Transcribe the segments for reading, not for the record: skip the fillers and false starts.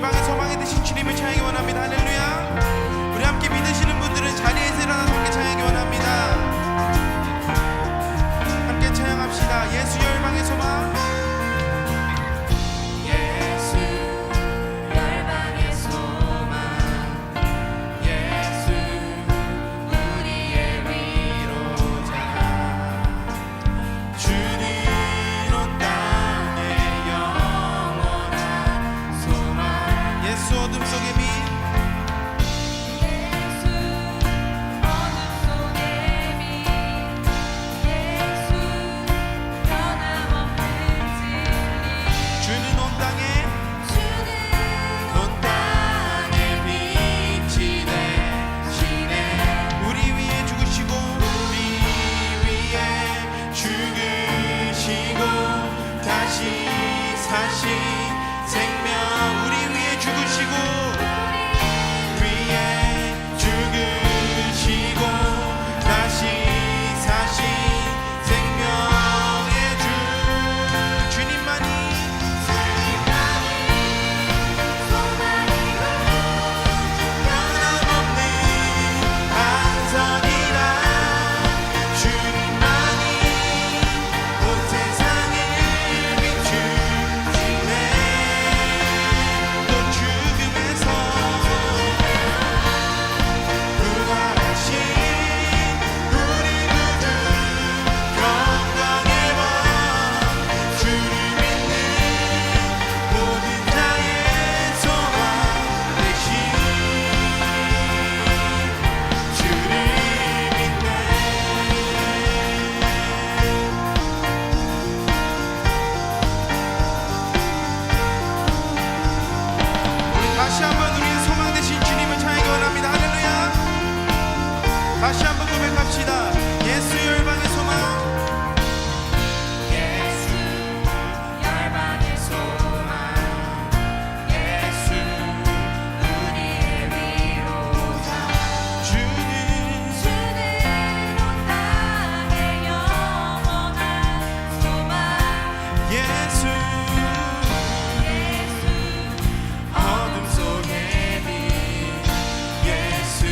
열방의 소망이 되신 주님을 찬양하기 원합니다. 할렐루야. 우리 함께 믿으시는 분들은 자리에서 일어나서 함께 찬양하기 원합니다. 함께 찬양합시다. 예수 열방의 소망. 다시 한번 고백합시다. 예수 열방의 소망. 예수 열방의 소망. 예수 우리의 위로자. 주는 온 땅의 영원한 소망. 예수 어둠 속의 빛. 예수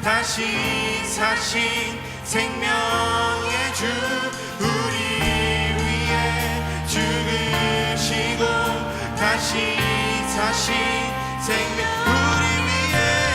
다시 사신 생명의 주 우리 위해 죽으시고 다시 사신 생명 우리 위해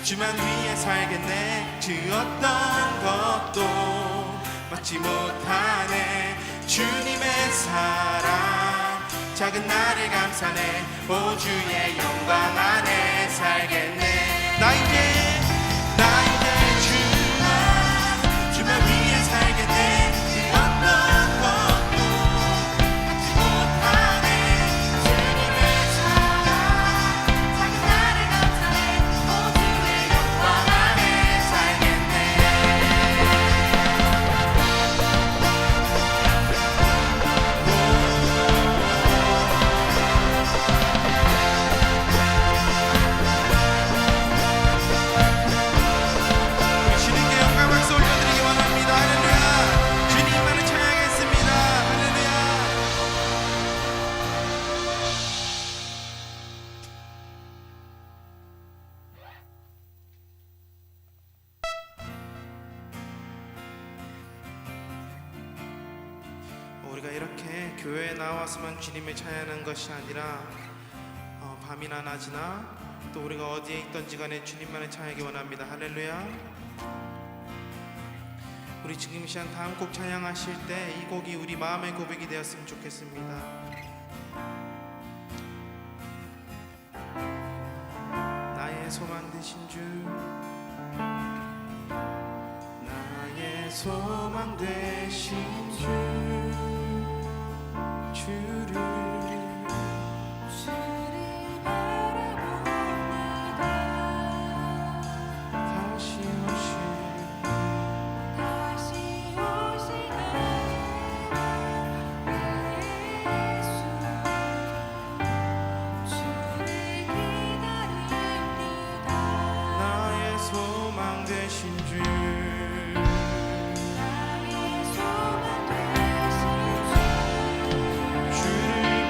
주만 위해 살겠네. 그 어떤 것도 막지 못하네. 주님의 사랑 작은 나를 감싸네. 오 주의 영광 안에 살겠네. 나 이제 주만 위해 살겠네. 그 어떤 것도 막지 못하네. 주님의 사랑 작은 나를 감싸네. 오 주의 영광 안에 살겠네. 우리 주님께 영광 박수 올려드리기 원합니다. 할렐루야. 주님만을 찬양하겠습니다. 할렐루야. 우리가 이렇게 교회에 나와서만 주님을 찬양하는 것이 아니라 밤이나 낮이나 또 우리가 어디에 있던지 간에 주님만을 찬양하기 원합니다. 할렐루야. 우리 지금 이 시간 다음 곡 찬양하실 때 이 곡이 우리 마음의 고백이 되었으면 좋겠습니다. 나의 소망 되신 주, 나의 소망 되신 주, 주를 다시 나의 소망 되신 주, 주를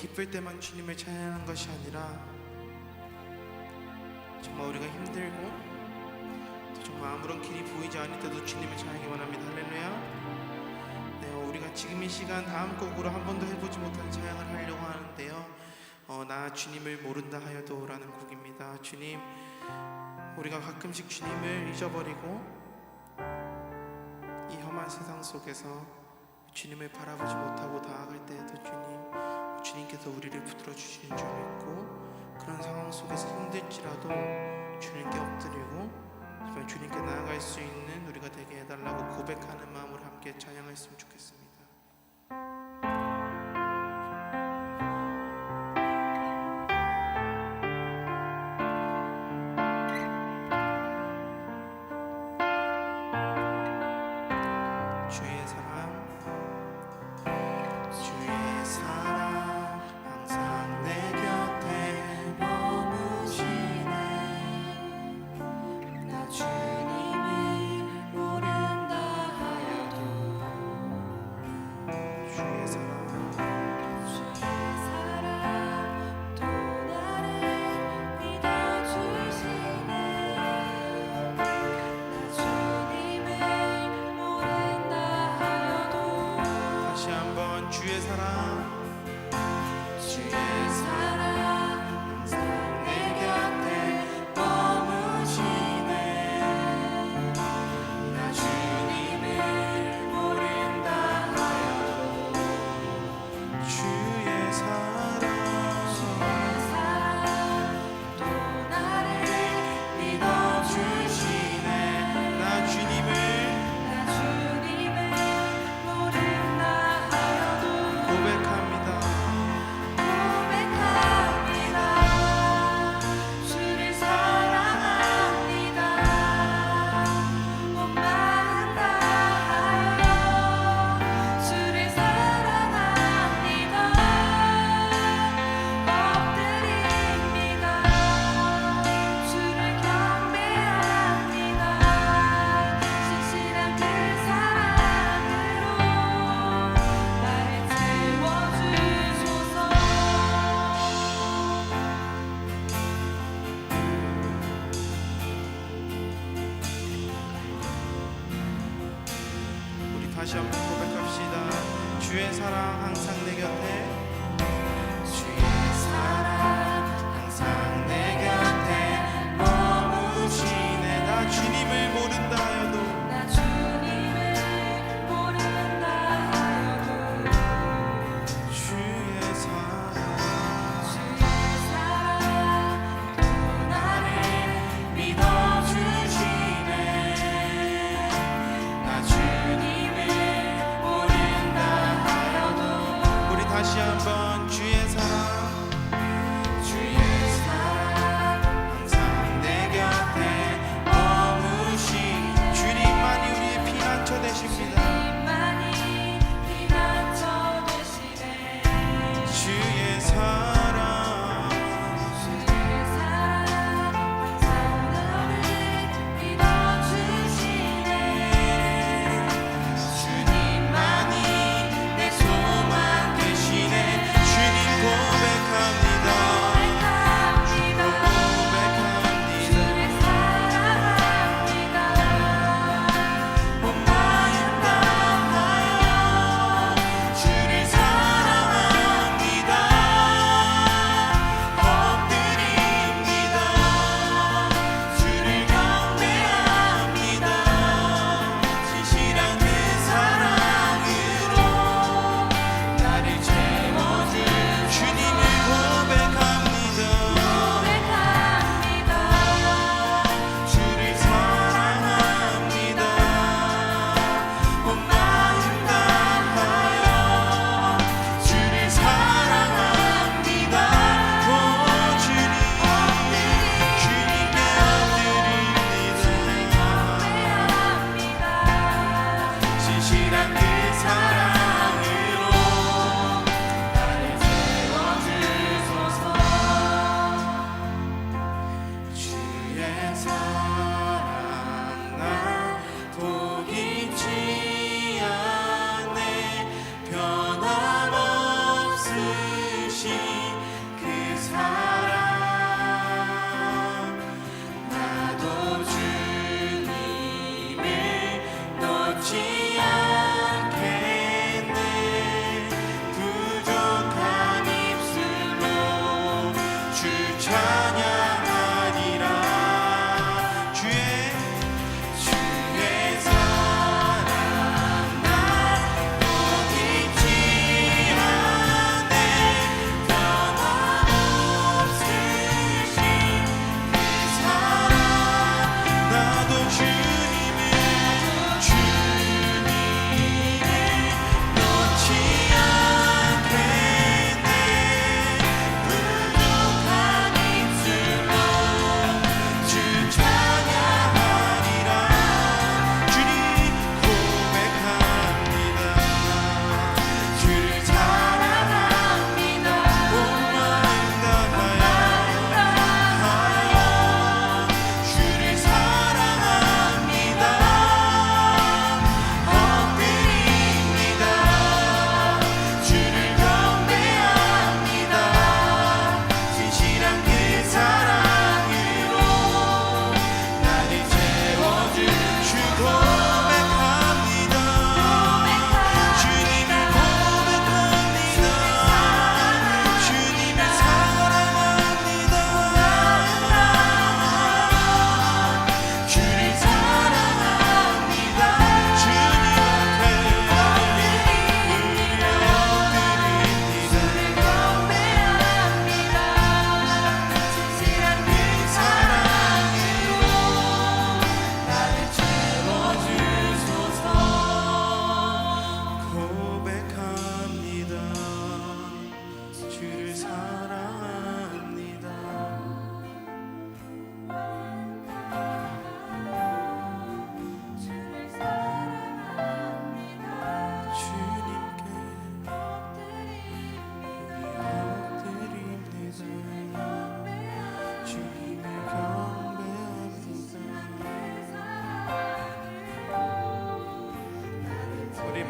기쁠 때만 주님을 찬양하는 것이 아니라 정말 우리가 힘들고 또 정말 아무런 길이 보이지 않을 때도 주님을 찬양하기 원합니다. 할렐루야. 네, 우리가 지금 이 시간 다음 곡으로 한 번도 해보지 못한 찬양을 하려고 하는데요. 나 주님을 모른다 하여도 라는 곡입니다. 주님, 우리가 가끔씩 주님을 잊어버리고 이 험한 세상 속에서 주님을 바라보지 못하고 나아갈 때에도 주님께서 우리를 붙들어 주시는 줄 믿고 그런 상황 속에서 힘들지라도 주님께 엎드리고 정말 주님께 나아갈 수 있는 우리가 되게 해달라고 고백하는 마음으로 함께 찬양했으면 좋겠습니다. 주의 사랑 항상 내 곁에 머무시네. 나 주님을 모른다 하여도 주의 사랑 또 나를 믿어주시네. 나 주님을 다시 한번 고백합시다. 주의 사랑 항상 내 곁에 주의 사랑 항상 내 곁에 머무시네. 나 주님을 모른다 하여도 나 주님을 모른다 하여도 주의 사랑 또 나를 믿어주시네. 나 주님 다시 한번 주의 사랑 항상 내 곁에 머무신 주님만이 우리의 피난처 되십니다. 주의 사랑 항상 나를 믿어주시네. 주님만이 내 소망 되시네. 주님 고백합니다. 주를 사랑합니다. 온 마음 다하여 주를 사랑합니다. 엎드립니다. 주를 경배합니다. 진실한 그 사랑으로 나를 채워줄 주님을 고백합니다. 주를 사랑합니다. 온 마음 다하여 주를 사랑합니다. 오 주님 주님께 엎드립니다. 진실한 그 사랑으로 나를 채워주소서. 주의 사랑 나 포기치 않네. 변함없으신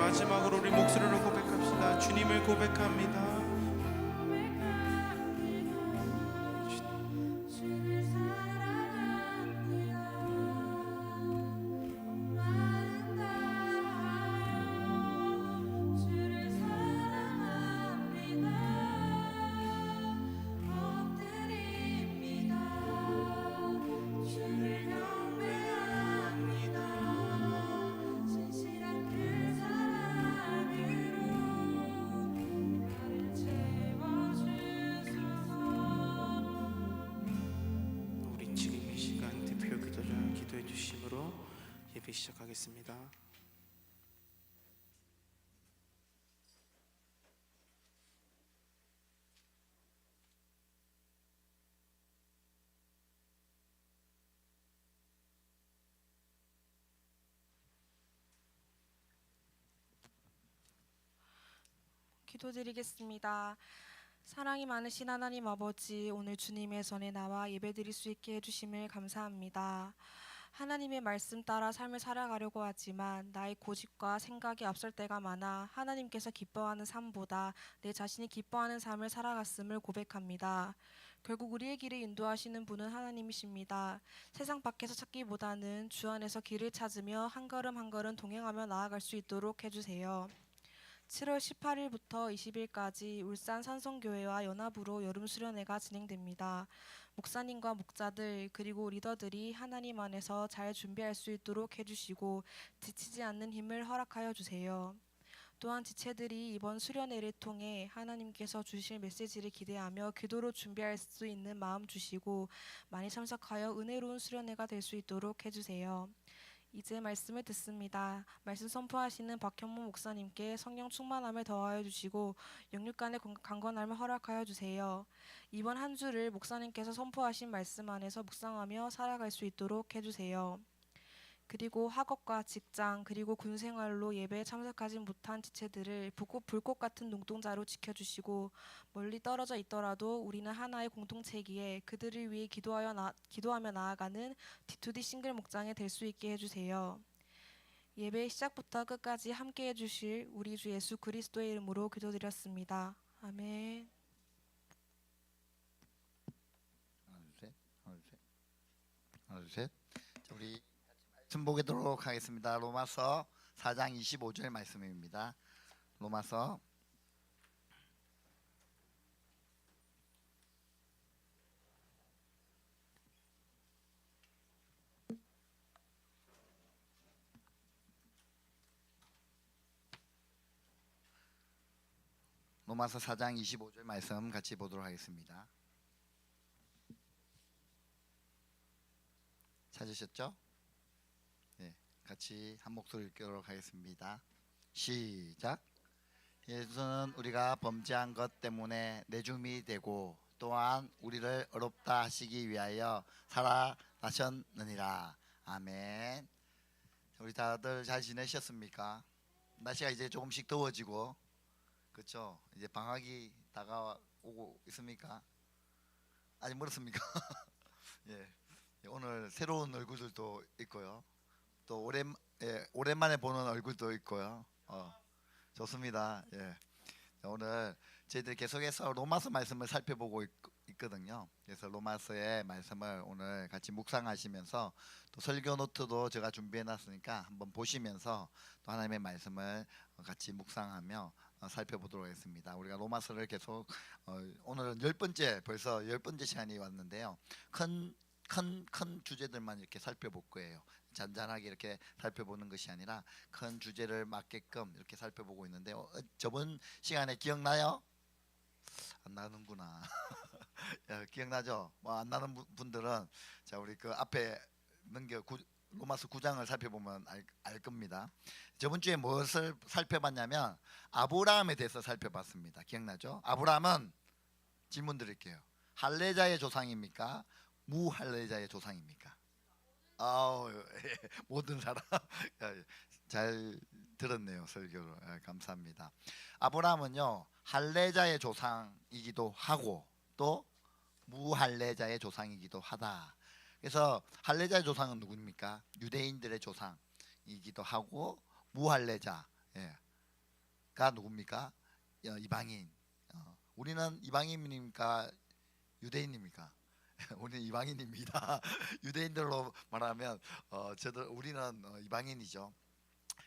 마지막으로 우리 목소리로 고백합시다. 주님을 고백합니다. 기도해 주심으로 예배 시작하겠습니다. 기도드리겠습니다. 사랑이 많으신 하나님 아버지, 오늘 주님의 전에 나와 예배드릴 수 있게 해주심을 감사합니다. 하나님의 말씀 따라 삶을 살아가려고 하지만 나의 고집과 생각이 앞설 때가 많아 하나님께서 기뻐하는 삶보다 내 자신이 기뻐하는 삶을 살아갔음을 고백합니다. 결국 우리의 길을 인도하시는 분은 하나님이십니다. 세상 밖에서 찾기보다는 주 안에서 길을 찾으며 한 걸음 한 걸음 동행하며 나아갈 수 있도록 해주세요. 7월 18일부터 20일까지 울산 산성교회와 연합으로 여름 수련회가 진행됩니다. 목사님과 목자들 그리고 리더들이 하나님 안에서 잘 준비할 수 있도록 해주시고 지치지 않는 힘을 허락하여 주세요. 또한 지체들이 이번 수련회를 통해 하나님께서 주실 메시지를 기대하며 기도로 준비할 수 있는 마음 주시고 많이 참석하여 은혜로운 수련회가 될 수 있도록 해주세요. 이제 말씀을 듣습니다. 말씀 선포하시는 박현무 목사님께 성령 충만함을 더하여 주시고 영육간의 강건함을 허락하여 주세요. 이번 한 주를 목사님께서 선포하신 말씀 안에서 묵상하며 살아갈 수 있도록 해주세요. 그리고 학업과 직장 그리고 군생활로 예배에 참석하지 못한 지체들을 불꽃 같은 눈동자로 지켜주시고 멀리 떨어져 있더라도 우리는 하나의 공동체이기에 그들을 위해 기도하며 나아가는 D2D 싱글 목장이 될 수 있게 해주세요. 예배 시작부터 끝까지 함께해 주실 우리 주 예수 그리스도의 이름으로 기도드렸습니다. 아멘. 하나, 둘, 셋. 자, 우리 말씀 보도록 하겠습니다. 로마서 4장 25절 말씀입니다. 로마서 4장 25절 말씀 같이 보도록 하겠습니다. 찾으셨죠? 네, 같이 한 목소리 읽도록 하겠습니다. 시작. 예수는 우리가 범죄한 것 때문에 내줌이 되고 또한 우리를 의롭다 하시기 위하여 살아나셨느니라. 아멘. 우리 다들 잘 지내셨습니까? 날씨가 이제 조금씩 더워지고 그렇죠? 이제 방학이 다가오고 있습니까? 아직 멀었습니까? 예. 오늘 새로운 얼굴들도 있고요. 또 오랜만에 보는 얼굴도 있고요. 좋습니다. 예. 오늘 저희들 계속해서 로마서 말씀을 살펴보고 있거든요. 그래서 로마서의 말씀을 오늘 같이 묵상하시면서 또 설교 노트도 제가 준비해놨으니까 한번 보시면서 또 하나님의 말씀을 같이 묵상하며 살펴보도록 하겠습니다. 우리가 로마서를 계속 오늘은 벌써 10번째 시간이 왔는데요. 큰 주제들만 이렇게 살펴볼 거예요. 잔잔하게 이렇게 살펴보는 것이 아니라 큰 주제를 맞게끔 이렇게 살펴보고 있는데 저번 시간에 기억나요? 안 나는구나. 기억나죠? 뭐 안 나는 분들은 자 우리 그 앞에 로마서 9장을 살펴보면 알 겁니다. 저번 주에 무엇을 살펴봤냐면 아브라함에 대해서 살펴봤습니다. 기억나죠? 아브라함은 질문 드릴게요. 할례자의 조상입니까? 무할례자의 조상입니까? 모든 사람 잘 들었네요. 설교를 감사합니다. 아브라함은요 할례자의 조상이기도 하고 또 무할례자의 조상이기도 하다. 그래서 할례자의 조상은 누구입니까? 유대인들의 조상이기도 하고 무할례자 누굽니까? 이방인. 우리는 이방인입니까? 유대인입니까? 우리는 이방인입니다. 유대인들로 말하면 우리는 이방인이죠.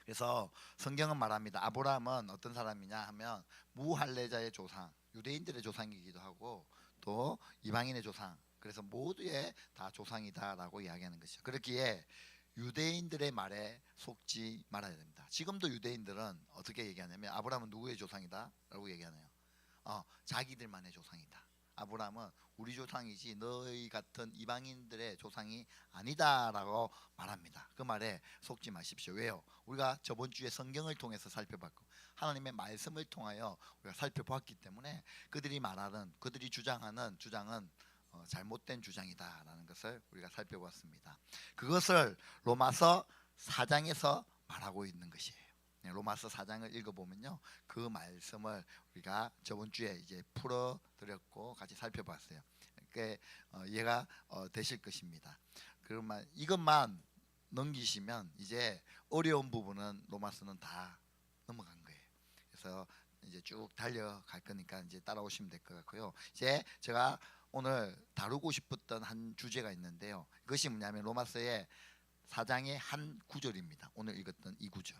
그래서 성경은 말합니다. 아브라함은 어떤 사람이냐 하면 무할례자의 조상, 유대인들의 조상이기도 하고 또 이방인의 조상. 그래서 모두의 다 조상이다라고 이야기하는 것이죠. 그렇기에 유대인들의 말에 속지 말아야 됩니다. 지금도 유대인들은 어떻게 얘기하냐면 아브라함은 누구의 조상이다라고 얘기하네요. 자기들만의 조상이다. 아브라함은 우리 조상이지 너희 같은 이방인들의 조상이 아니다라고 말합니다. 그 말에 속지 마십시오. 왜요? 우리가 저번 주에 성경을 통해서 살펴봤고 하나님의 말씀을 통하여 우리가 살펴보았기 때문에 그들이 주장하는 주장은 잘못된 주장이다라는 것을 우리가 살펴보았습니다. 그것을 로마서 4장에서 말하고 있는 것이에요. 로마서 4장을 읽어보면요, 그 말씀을 우리가 저번 주에 이제 풀어드렸고 같이 살펴봤어요. 그러니까 이해가 되실 것입니다. 그러면 이것만 넘기시면 이제 어려운 부분은 로마서는 다 넘어간 거예요. 그래서 이제 쭉 달려갈 거니까 이제 따라오시면 될 것 같고요. 이제 제가 오늘 다루고 싶었던 한 주제가 있는데요. 그것이 뭐냐면 로마서의 4장의 한 구절입니다. 오늘 읽었던 이 구절.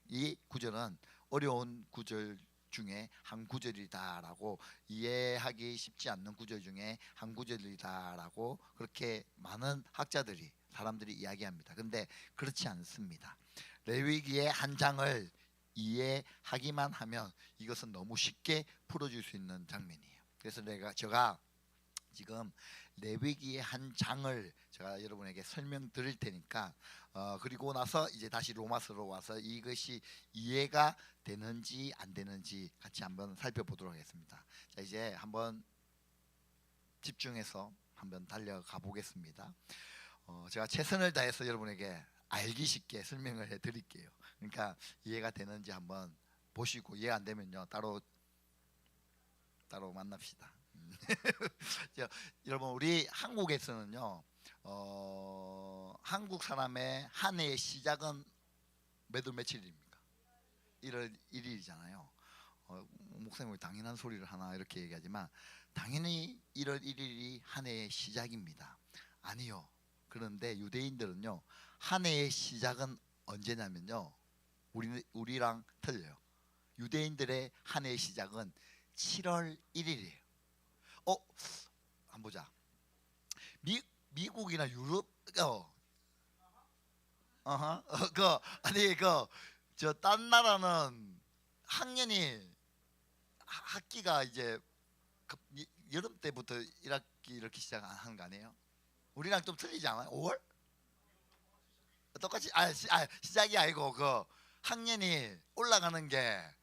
이 구절은 어려운 구절 중에 한 구절이다라고, 이해하기 쉽지 않는 구절 중에 한 구절이다라고 그렇게 많은 사람들이 이야기합니다. 근데 그렇지 않습니다. 레위기의 한 장을 이해하기만 하면 이것은 너무 쉽게 풀어줄 수 있는 장면이에요. 그래서 제가 지금 레위기의 한 장을 제가 여러분에게 설명드릴 테니까 그리고 나서 이제 다시 로마서로 와서 이것이 이해가 되는지 안 되는지 같이 한번 살펴보도록 하겠습니다. 자, 이제 한번 집중해서 한번 달려가 보겠습니다. 제가 최선을 다해서 여러분에게 알기 쉽게 설명을 해드릴게요. 그러니까 이해가 되는지 한번 보시고 이해 안 되면요 따로 만납시다. 여러분, 우리 한국에서는요 한국 사람의 한 해의 시작은 몇 월 며칠입니까? 1월 1일이잖아요. 목사님이 당연한 소리를 하나 이렇게 얘기하지만 당연히 1월 1일이 한 해의 시작입니다. 아니요. 그런데 유대인들은요 한 해의 시작은 언제냐면요 우리랑 틀려요. 유대인들의 한 해의 시작은 7월 1일이에요. 한번 보자. 미국이나 유럽 딴 나라는 학기가 이제 여름 때부터 1학기 이렇게 시작하는 거 아니에요? 우리랑 좀 틀리지 않아요? 5월? 똑같이 시작이 아니고 그 학년이 올라가는 게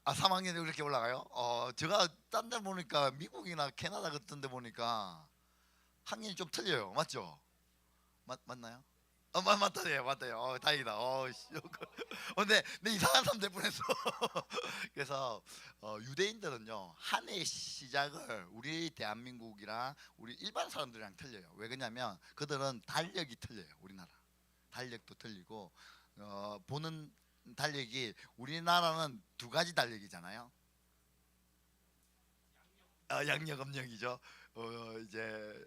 3학년이 이렇게 올라가요? 제가 딴 데 보니까 미국이나 캐나다 같은 데 보니까 학년이 좀 틀려요. 맞죠? 맞나요? 맞다요. 다행이다. 근데 이상한 사람 될 뻔했어. 그래서 유대인들은요 한 해의 시작을 우리 대한민국이랑 우리 일반 사람들이랑 틀려요. 왜 그러냐면 그들은 달력이 틀려요. 우리나라 달력도 틀리고 보는 달력이, 우리나라는 두 가지 달력이잖아요. 양력 음력이죠. 이제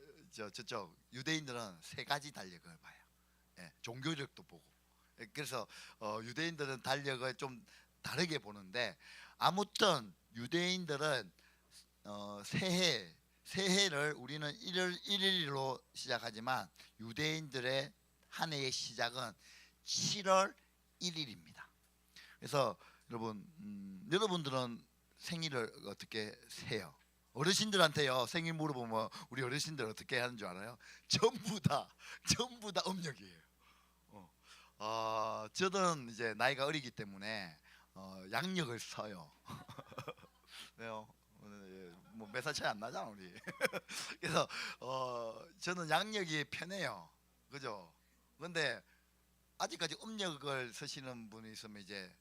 저쪽 유대인들은 세 가지 달력을 봐요. 종교력도 보고. 그래서 유대인들은 달력을 좀 다르게 보는데, 아무튼 유대인들은 새해를 우리는 1월 1일로 시작하지만 유대인들의 한 해의 시작은 7월 1일입니다. 그래서 여러분들은 생일을 어떻게 세요? 어르신들한테요 생일 물어보면 우리 어르신들 어떻게 하는 줄 알아요? 전부 다 음력이에요. 저는 이제 나이가 어리기 때문에 양력을 써요. 왜요? 뭐 몇 살 차이 안 나잖아 우리. 그래서 저는 양력이 편해요. 그죠? 근데 아직까지 음력을 쓰시는 분이 있으면 이제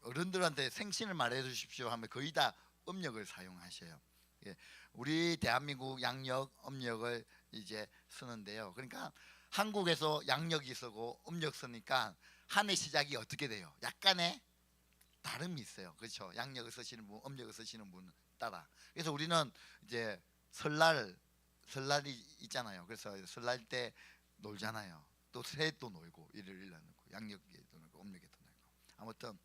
어른들한테 생신을 말해 주십시오 하면 거의 다 음력을 사용하셔요. 우리 대한민국 양력, 음력을 이제 쓰는데요. 그러니까 한국에서 양력이 쓰고 음력 쓰니까 한 해 시작이 어떻게 돼요? 약간의 다름이 있어요. 그렇죠? 양력을 쓰시는 분, 음력을 쓰시는 분 따라. 그래서 우리는 이제 설날이 있잖아요. 그래서 설날 때 놀잖아요. 또 새해도 놀고 일요일날 놀고 양력에도 놀고 음력에도 놀고. 아무튼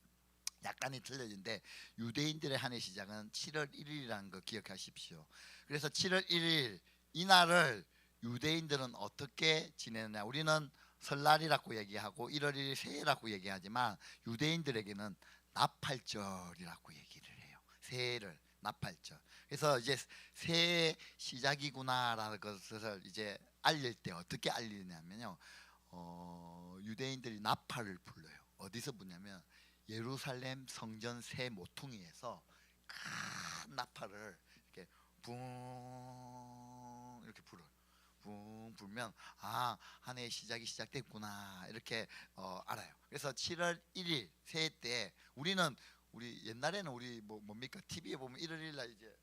약간이 틀려진데 유대인들의 한 해 시작은 7월 1일이라는 거 기억하십시오. 그래서 7월 1일 이날을 유대인들은 어떻게 지내느냐? 우리는 설날이라고 얘기하고 1월 1일 새해라고 얘기하지만 유대인들에게는 나팔절이라고 얘기를 해요. 새해를 나팔절. 그래서 이제 새해 시작이구나라는 것을 이제 알릴 때 어떻게 알리냐면요. 유대인들이 나팔을 불러요. 어디서 부냐면 예루살렘 성전 새 모퉁이에서 큰 나팔을 이렇게 붕 이렇게 불어요. 붕 불면 한 해의 시작이 시작됐구나 이렇게 알아요. 그래서 7월 1일 새해 때 우리 옛날에는 우리 뭡니까 TV에 보면 1월 1일 날 이제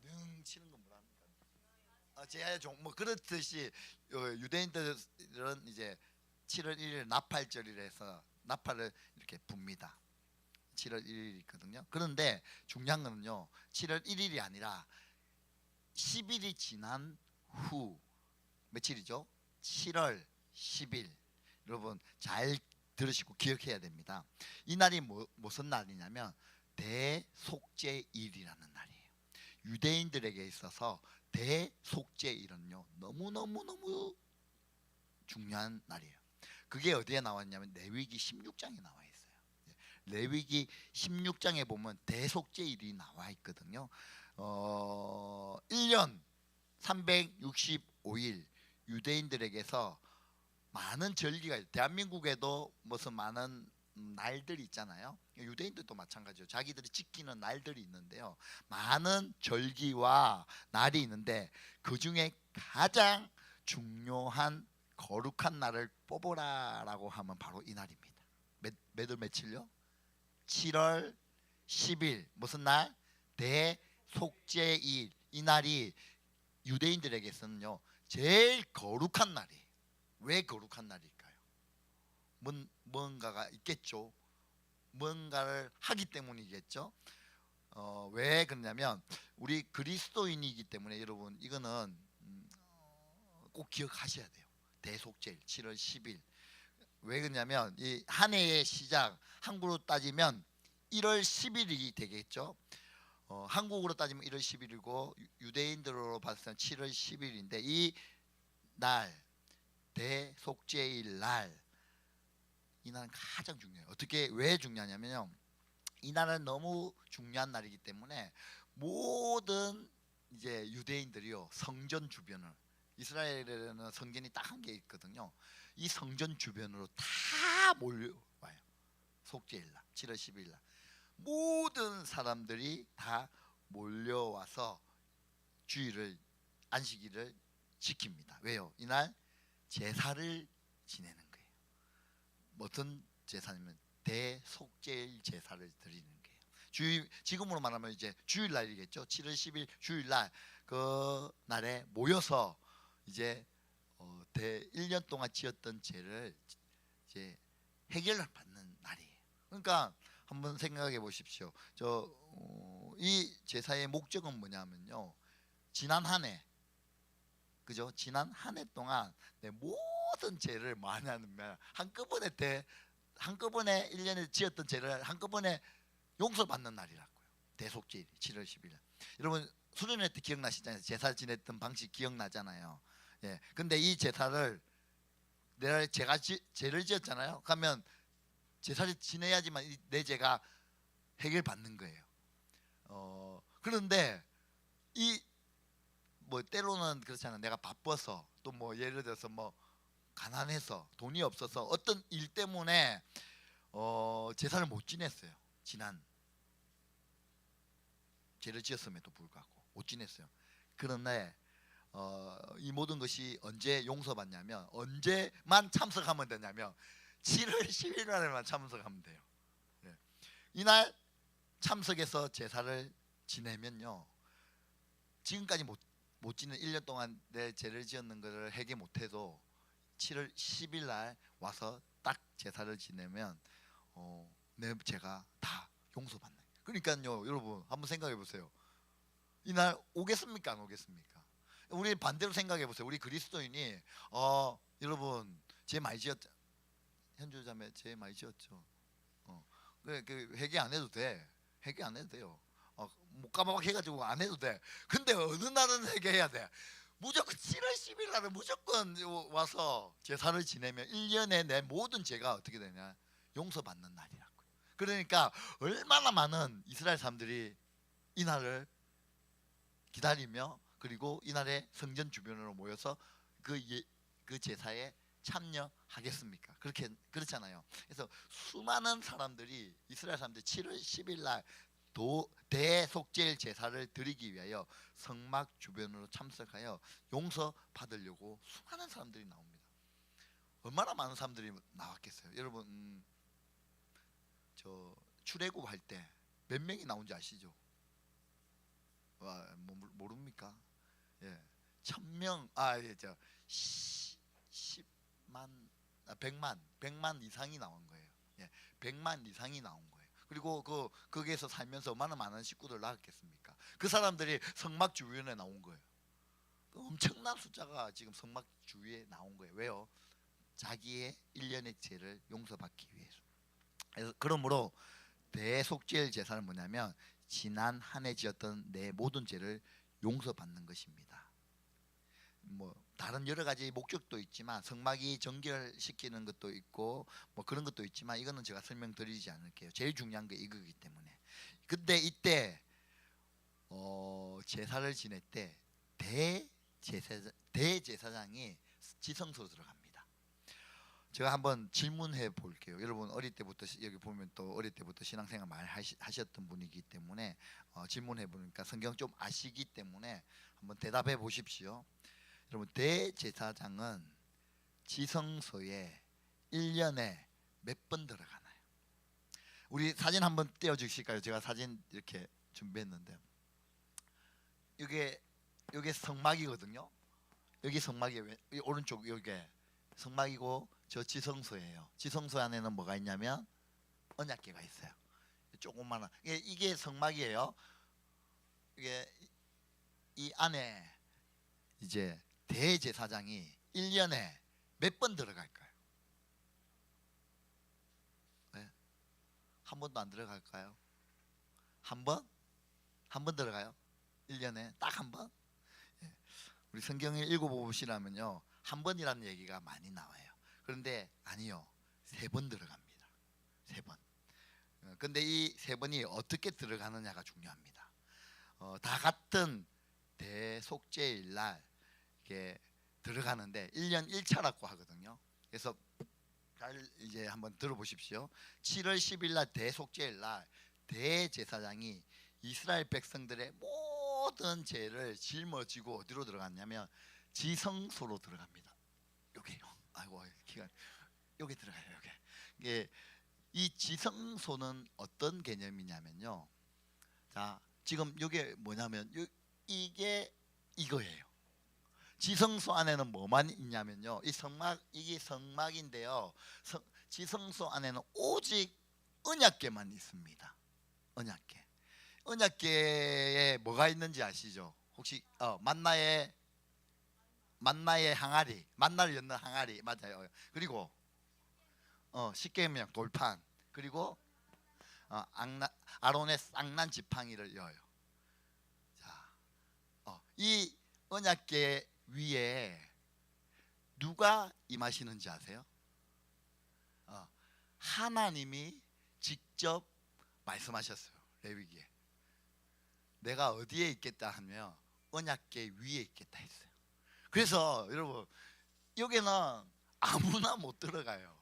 능 치는 거 뭐랍니까? 제야종 뭐 그렇듯이 유대인들은 이제 7월 1일 나팔절이라서 나팔을 이렇게 붑니다. 7월 1일이거든요. 그런데 중요한 거는요. 7월 1일이 아니라 10일이 지난 후 며칠이죠? 7월 10일. 여러분 잘 들으시고 기억해야 됩니다. 이 날이 무슨 날이냐면 대속죄일이라는 날이에요. 유대인들에게 있어서 대속죄일은요 너무 중요한 날이에요. 그게 어디에 나왔냐면 레위기 16장에 나와 있어요. 레위기 16장에 보면 대속죄일이 나와 있거든요. 1년 365일 유대인들에게서 많은 절기가 있어요. 대한민국에도 무슨 많은 날들이 있잖아요. 유대인들도 마찬가지죠. 자기들이 지키는 날들이 있는데요. 많은 절기와 날이 있는데 그 중에 가장 중요한 거룩한 날을 뽑으라라고 하면 바로 이 날입니다. 몇월 며칠요? 7월 10일. 무슨 날? 대속죄일. 이 날이 유대인들에게서는요 제일 거룩한 날이에요. 왜 거룩한 날일까요? 뭔가가 있겠죠. 뭔가를 하기 때문이겠죠. 왜 그러냐면 우리 그리스도인이기 때문에 여러분 이거는 꼭 기억하셔야 돼요. 대속죄일 7월 10일. 왜 그러냐면 이 한 해의 시작 한국으로 따지면 1월 10일이 되겠죠. 한국으로 따지면 1월 10일이고 유대인들로 봤을 때는 7월 10일인데 이 날 대속죄일 날 이 날은 가장 중요해요. 어떻게 왜 중요하냐면요. 이 날은 너무 중요한 날이기 때문에 모든 이제 유대인들이요 성전 주변을 이스라엘에는 성전이 딱 한 개 있거든요. 이 성전 주변으로 다 몰려와요. 속죄일 날 7월 10일 날 모든 사람들이 다 몰려와서 주일을 안식일을 지킵니다. 왜요? 이날 제사를 지내는 거예요. 어떤 제사냐면 대속죄일 제사를 드리는 거예요. 지금으로 말하면 이제 주일날이겠죠. 7월 10일 주일날 그 날에 모여서 이제 1년 동안 지었던 죄를 이제 해결받는 날이에요. 그러니까 한번 생각해 보십시오. 이 제사의 목적은 뭐냐면요. 지난 한 해, 그죠? 지난 한 해 동안 내 모든 죄를 뭐하냐면 한꺼번에 1년에 지었던 죄를 한꺼번에 용서받는 날이라고요. 대속죄일 7월 10일. 여러분 수련회 때 기억나시잖아요. 제사 지냈던 방식 기억나잖아요. 예. 근데 이 제사를 제가 죄를 지었잖아요. 그러면 제사를 지내야지만 내 죄가 해결받는 거예요. 그런데 뭐 때로는 그렇잖아요. 내가 바빠서 또 뭐 예를 들어서 뭐 가난해서 돈이 없어서 어떤 일 때문에 제사를 못 지냈어요. 지난 죄를 지었음에도 불구하고 못 지냈어요. 그런데 이 모든 것이 언제 용서받냐면 언제만 참석하면 되냐면 7월 10일 날에만 참석하면 돼요. 네. 이날 참석해서 제사를 지내면요 지금까지 못 지는 1년 동안 내 죄를 지었는 것을 해결 못해도 7월 10일 날 와서 딱 제사를 지내면 내 죄가 다 용서받는 거예요. 그러니까요, 여러분 한번 생각해 보세요. 이날 오겠습니까, 안 오겠습니까? 우리 반대로 생각해 보세요. 우리 그리스도인이 여러분 죄 많이 지었죠. 현주자매 죄 많이 지었죠. 그 회개 안 해도 돼. 회개 안 해도 돼요. 뭐 까마박 해가지고 안 해도 돼. 근데 어느 날은 회개해야 돼. 무조건 7월 10일 날은 무조건 와서 제사를 지내면 1년에 내 모든 죄가 어떻게 되냐, 용서받는 날이라고요. 그러니까 얼마나 많은 이스라엘 사람들이 이 날을 기다리며, 그리고 이날에 성전 주변으로 모여서 그 제사에 참여하겠습니까? 그렇잖아요. 그래서 수많은 사람들이, 이스라엘 사람들이 7월 10일 날 대속죄일 제사를 드리기 위하여 성막 주변으로 참석하여 용서 받으려고 수많은 사람들이 나옵니다. 얼마나 많은 사람들이 나왔겠어요? 여러분 저 출애굽 할 때 몇 명이 나온지 아시죠? 모릅니까? 예, 1000명, 예, 10만, 100만 이상이 나온 거예요. 예, 100만 이상이 나온 거예요. 그리고 거기에서 살면서 얼마나 많은 식구들 낳았겠습니까? 그 사람들이 성막 주위에 나온 거예요. 엄청난 숫자가 지금 성막 주위에 나온 거예요. 왜요? 자기의 1년의 죄를 용서받기 위해서. 그러므로 대속죄일 제사는 뭐냐면 지난 한 해 지었던 내 모든 죄를 용서받는 것입니다. 뭐 다른 여러 가지 목적도 있지만, 성막이 정결시키는 것도 있고 뭐 그런 것도 있지만, 이거는 제가 설명드리지 않을게요. 제일 중요한 게 이거기 때문에. 근데 이때 제사를 지낼 때 대제사장이 지성소로 들어갑니다. 제가 한번 질문해 볼게요. 여러분 어릴 때부터, 여기 보면 또 어릴 때부터 신앙생활 많이 하셨던 분이기 때문에 질문해 보니까 성경 좀 아시기 때문에 한번 대답해 보십시오. 여러분 대제사장은 지성소에 1년에 몇 번 들어가나요? 우리 사진 한번 띄워 주실까요? 제가 사진 이렇게 준비했는데, 이게 성막이거든요. 여기 성막이 오른쪽, 여기 성막이고 저 지성소예요. 지성소 안에는 뭐가 있냐면 언약궤가 있어요. 조그마한, 이게 성막이에요. 이 안에 이제 대제사장이 1년에 몇 번 들어갈까요? 네? 한 번도 안 들어갈까요? 한 번? 한 번 들어가요? 1년에 딱 한 번? 우리 성경을 읽어보시라면요, 한 번이라는 얘기가 많이 나와요. 그런데 아니요, 3번 들어갑니다. 3번. 근데 이 3번이 어떻게 들어가느냐가 중요합니다. 다 같은 대속죄일 날 이렇게 들어가는데 1년 1차라고 하거든요. 그래서 잘 이제 한번 들어보십시오. 7월 10일 날 대속죄일 날 대제사장이 이스라엘 백성들의 모든 죄를 짊어지고 어디로 들어갔냐면 지성소로 들어갑니다. 여기요. 아이고 기가, 여기 들어가요. 여기. 이 지성소는 어떤 개념이냐면요. 자, 지금 이게 뭐냐면 이게 이거예요. 지성소 안에는 뭐만 있냐면요, 이게 성막인데요. 지성소 안에는 오직 언약궤만 있습니다. 언약궤에 뭐가 있는지 아시죠? 혹시 만나의 항아리, 만나를 엮는 항아리, 맞아요. 그리고 십계명 돌판, 그리고 아론의 쌍난 지팡이를 여요. 자, 이 언약궤 위에 누가 임하시는지 아세요? 하나님이 직접 말씀하셨어요. 레위기에 내가 어디에 있겠다 하면 언약궤 위에 있겠다 했어요. 그래서 여러분 여기는 아무나 못 들어가요.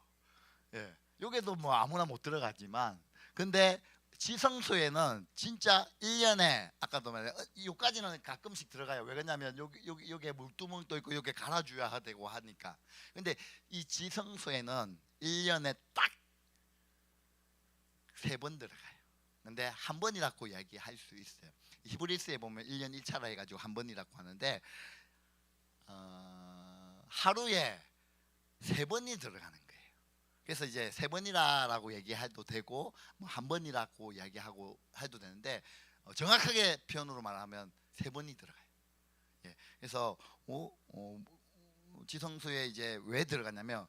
예, 여기도 뭐 아무나 못 들어가지만, 근데 지성소에는 진짜 1년에, 아까도 말해 여기까지는 가끔씩 들어가요. 왜 그러냐면 여기에 물두멍도 있고 여기 갈아줘야 되고 하니까. 근데 이 지성소에는 1년에 딱 3번 들어가요. 근데 한 번이라고 이야기할 수 있어요. 히브리스에 보면 1년 1차라 해가지고 한 번이라고 하는데, 하루에 3번이 들어가는 거예요. 그래서 이제 세 번이라고 얘기해도 되고 뭐 한 번이라고 이야기하고 해도 되는데 정확하게 표현으로 말하면 세 번이 들어가요. 예, 그래서 지성소에 이제 왜 들어갔냐면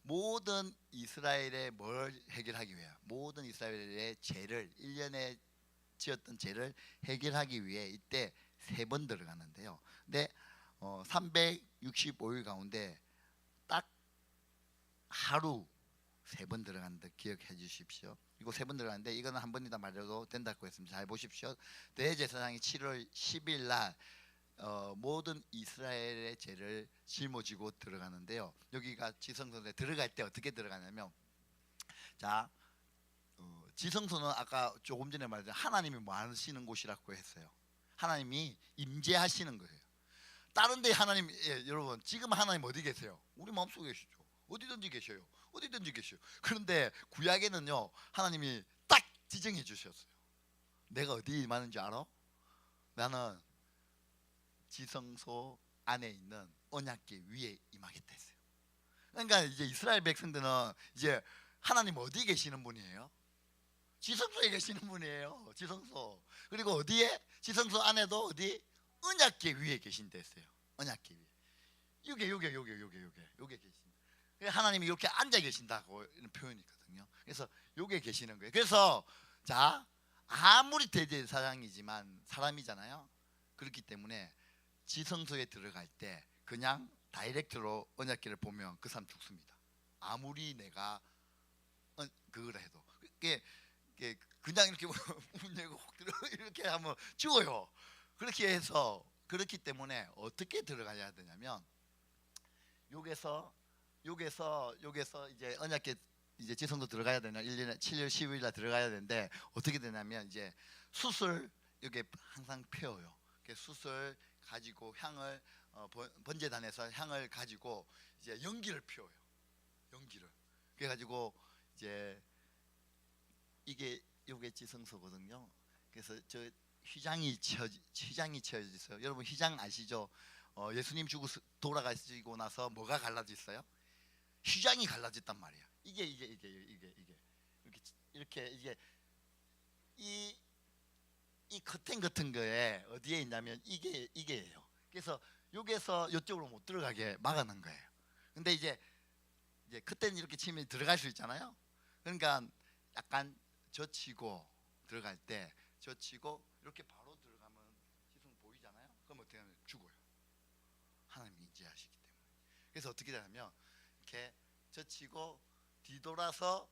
모든 이스라엘의 뭘 해결하기 위해, 모든 이스라엘의 죄를 1년에 지었던 죄를 해결하기 위해 이때 세 번 들어가는데요. 근데 365일 가운데 딱 하루 세 번 들어가는데 기억해 주십시오. 이거 세 번 들어가는데 이거는 한 번이다 말해도 된다고 했습니다. 잘 보십시오. 대제사장이 7월 10일 날 모든 이스라엘의 죄를 짊어지고 들어가는데요. 여기가 지성소에 들어갈 때 어떻게 들어가냐면, 자, 지성소는 아까 조금 전에 말했던 하나님이 뭐 하시는 곳이라고 했어요. 하나님이 임재하시는 거예요. 다른 데 하나님, 여러분 지금 하나님 어디 계세요? 우리 마음속에 계시죠. 어디든지 계셔요. 어디든지 계셔요. 그런데 구약에는요, 하나님이 딱 지정해 주셨어요. 내가 어디 임하는지 알아? 나는 지성소 안에 있는 언약궤 위에 임하겠다 했어요. 그러니까 이제 이스라엘 백성들은 이제 하나님 어디 계시는 분이에요? 지성소에 계시는 분이에요. 지성소. 그리고 어디에? 지성소 안에도 어디? 언약궤 위에 계신다 했어요. 언약궤 위에. 요게 계신다. 하나님이 이렇게 앉아 계신다고 이런 표현이 있거든요. 그래서 요게 계시는 거예요. 그래서 자, 아무리 대제사장이지만 사람이잖아요. 그렇기 때문에 지성소에 들어갈 때 그냥 다이렉트로 언약궤를 보면 그 사람 죽습니다. 아무리 내가 그걸 해도 이게 그냥 이렇게 문 열고 혹 들어 이렇게 하면 죽어요. 그렇게 해서 그렇기 때문에 어떻게 들어가야 되냐면 여기서 이제 언약궤 이제 지성소 들어가야 되나 1년에 7월 10일 날 들어가야 되는데 어떻게 되냐면 이제 숯을 여기 항상 펴요. 숯을 가지고 향을 번제단에서 향을 가지고 이제 연기를 피워요. 연기를. 그래 가지고 이제 요게 지성소거든요. 그래서 저 휘장이 쳐져 있어요. 여러분 휘장 아시죠? 예수님 죽고 돌아가시고 나서 뭐가 갈라져 있어요? 휘장이 갈라졌단 말이야. 이게 이렇게 이게 이 커튼 같은 거에 어디에 있냐면 이게예요. 그래서 여기에서 이쪽으로 못 들어가게 막아놓은 거예요. 근데 이제 커튼 이렇게 치면 들어갈 수 있잖아요. 그러니까 약간 젖히고 들어갈 때 젖히고 이렇게 바로 들어가면 지성 보이잖아요. 그럼 어떻게 하면 죽어요. 하나님이 인지하시기 때문에. 그래서 어떻게 되냐면 이렇게 젖히고 뒤돌아서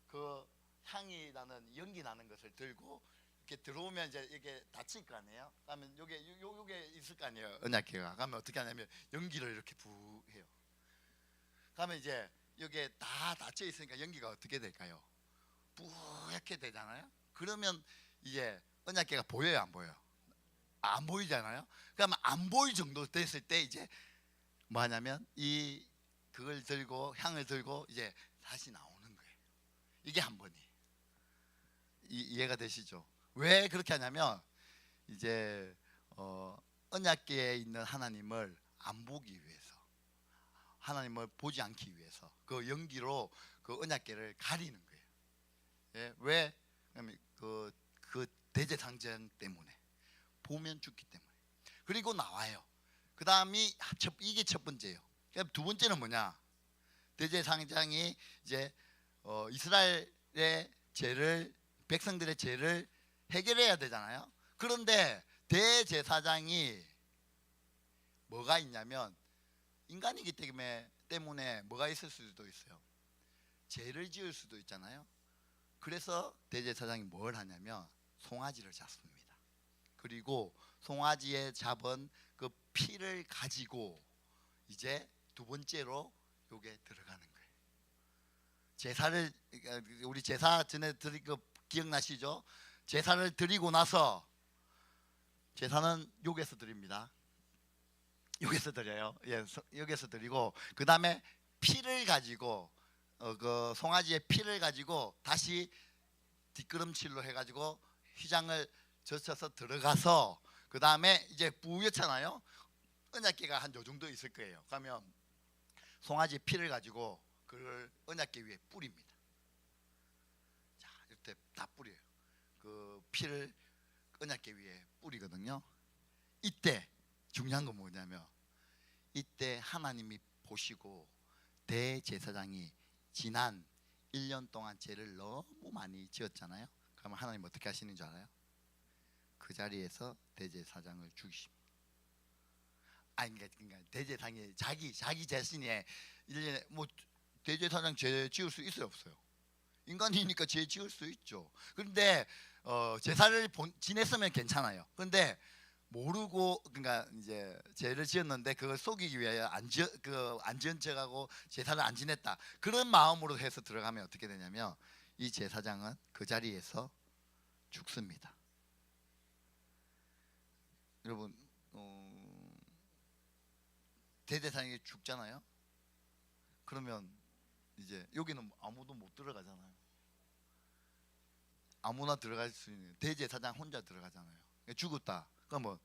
그 향이 나는 연기 나는 것을 들고 이렇게 들어오면 이제 이게 닫힐 거 아니에요. 그러면 요게 있을 거 아니에요. 언약궤가. 그러면 어떻게 하냐면 연기를 이렇게 부해요. 그러면 이제 여기에 다 닫혀 있으니까 연기가 어떻게 될까요? 뿌옇게 되잖아요. 그러면 이제 언약궤가 보여요, 안 보여요? 안 보이잖아요. 그러면 안 보일 정도 됐을 때 이제 뭐 하냐면 그걸 들고 향을 들고 이제 다시 나오는 거예요. 이게 한 번이. 이해가 되시죠? 왜 그렇게 하냐면 이제 언약궤에 있는 하나님을 안 보기 위해서, 하나님을 보지 않기 위해서 그 연기로 그 언약궤를 가리는 거예요. 예? 왜? 그 대제사장 때문에, 보면 죽기 때문에. 그리고 나와요. 그 다음이 이게 첫 번째예요. 두 번째는 뭐냐? 대제사장이 이제 이스라엘의 죄를, 백성들의 죄를 해결해야 되잖아요. 그런데 대제사장이 뭐가 있냐면 인간이기 때문에 뭐가 있을 수도 있어요. 죄를 지을 수도 있잖아요. 그래서 대제사장이 뭘 하냐면 송아지를 잡습니다. 그리고 송아지에 잡은 그 피를 가지고 이제 두 번째로 요게 들어가는 거예요. 제사를, 우리 제사 전에 드린 거 기억나시죠? 제사를 드리고 나서, 제사는 여기서 드립니다. 여기서 드려요. 예, 여기서 드리고 그 다음에 피를 가지고 그 송아지의 피를 가지고 다시 뒷걸음질로 해가지고 휘장을 젖혀서 들어가서 그 다음에 이제 뿌옇잖아요. 언약궤가 한 요 정도 있을 거예요. 그러면 송아지 피를 가지고 그걸 언약궤 위에 뿌립니다. 자, 이때 다 뿌려요. 그 피를 언약궤 위에 뿌리거든요. 이때 중요한 건 뭐냐면 이때 하나님이 보시고 대제사장이 지난 1년 동안 죄를 너무 많이 지었잖아요. 그러면 하나님 어떻게 하시는 줄 알아요? 그 자리에서 대제사장을 죽이십니다. 아니 그러니까 대제사장이 자기 자신이 1년에 뭐 대제사장 죄 지을 수 있어요 없어요? 인간이니까 죄 지을 수 있죠. 그런데 제사를 지냈으면 괜찮아요. 그런데 모르고 그러니까 이제 죄를 지었는데 그걸 속이기 위하여 안 지은 척하고 제사를 안 지냈다. 그런 마음으로 해서 들어가면 어떻게 되냐면 이 제사장은 그 자리에서 죽습니다. 여러분 대제사장이 죽잖아요. 그러면 이제 여기는 아무도 못 들어가잖아요. 아무나 들어갈 수 있는 대제사장 혼자 들어가잖아요. 죽었다. 그러면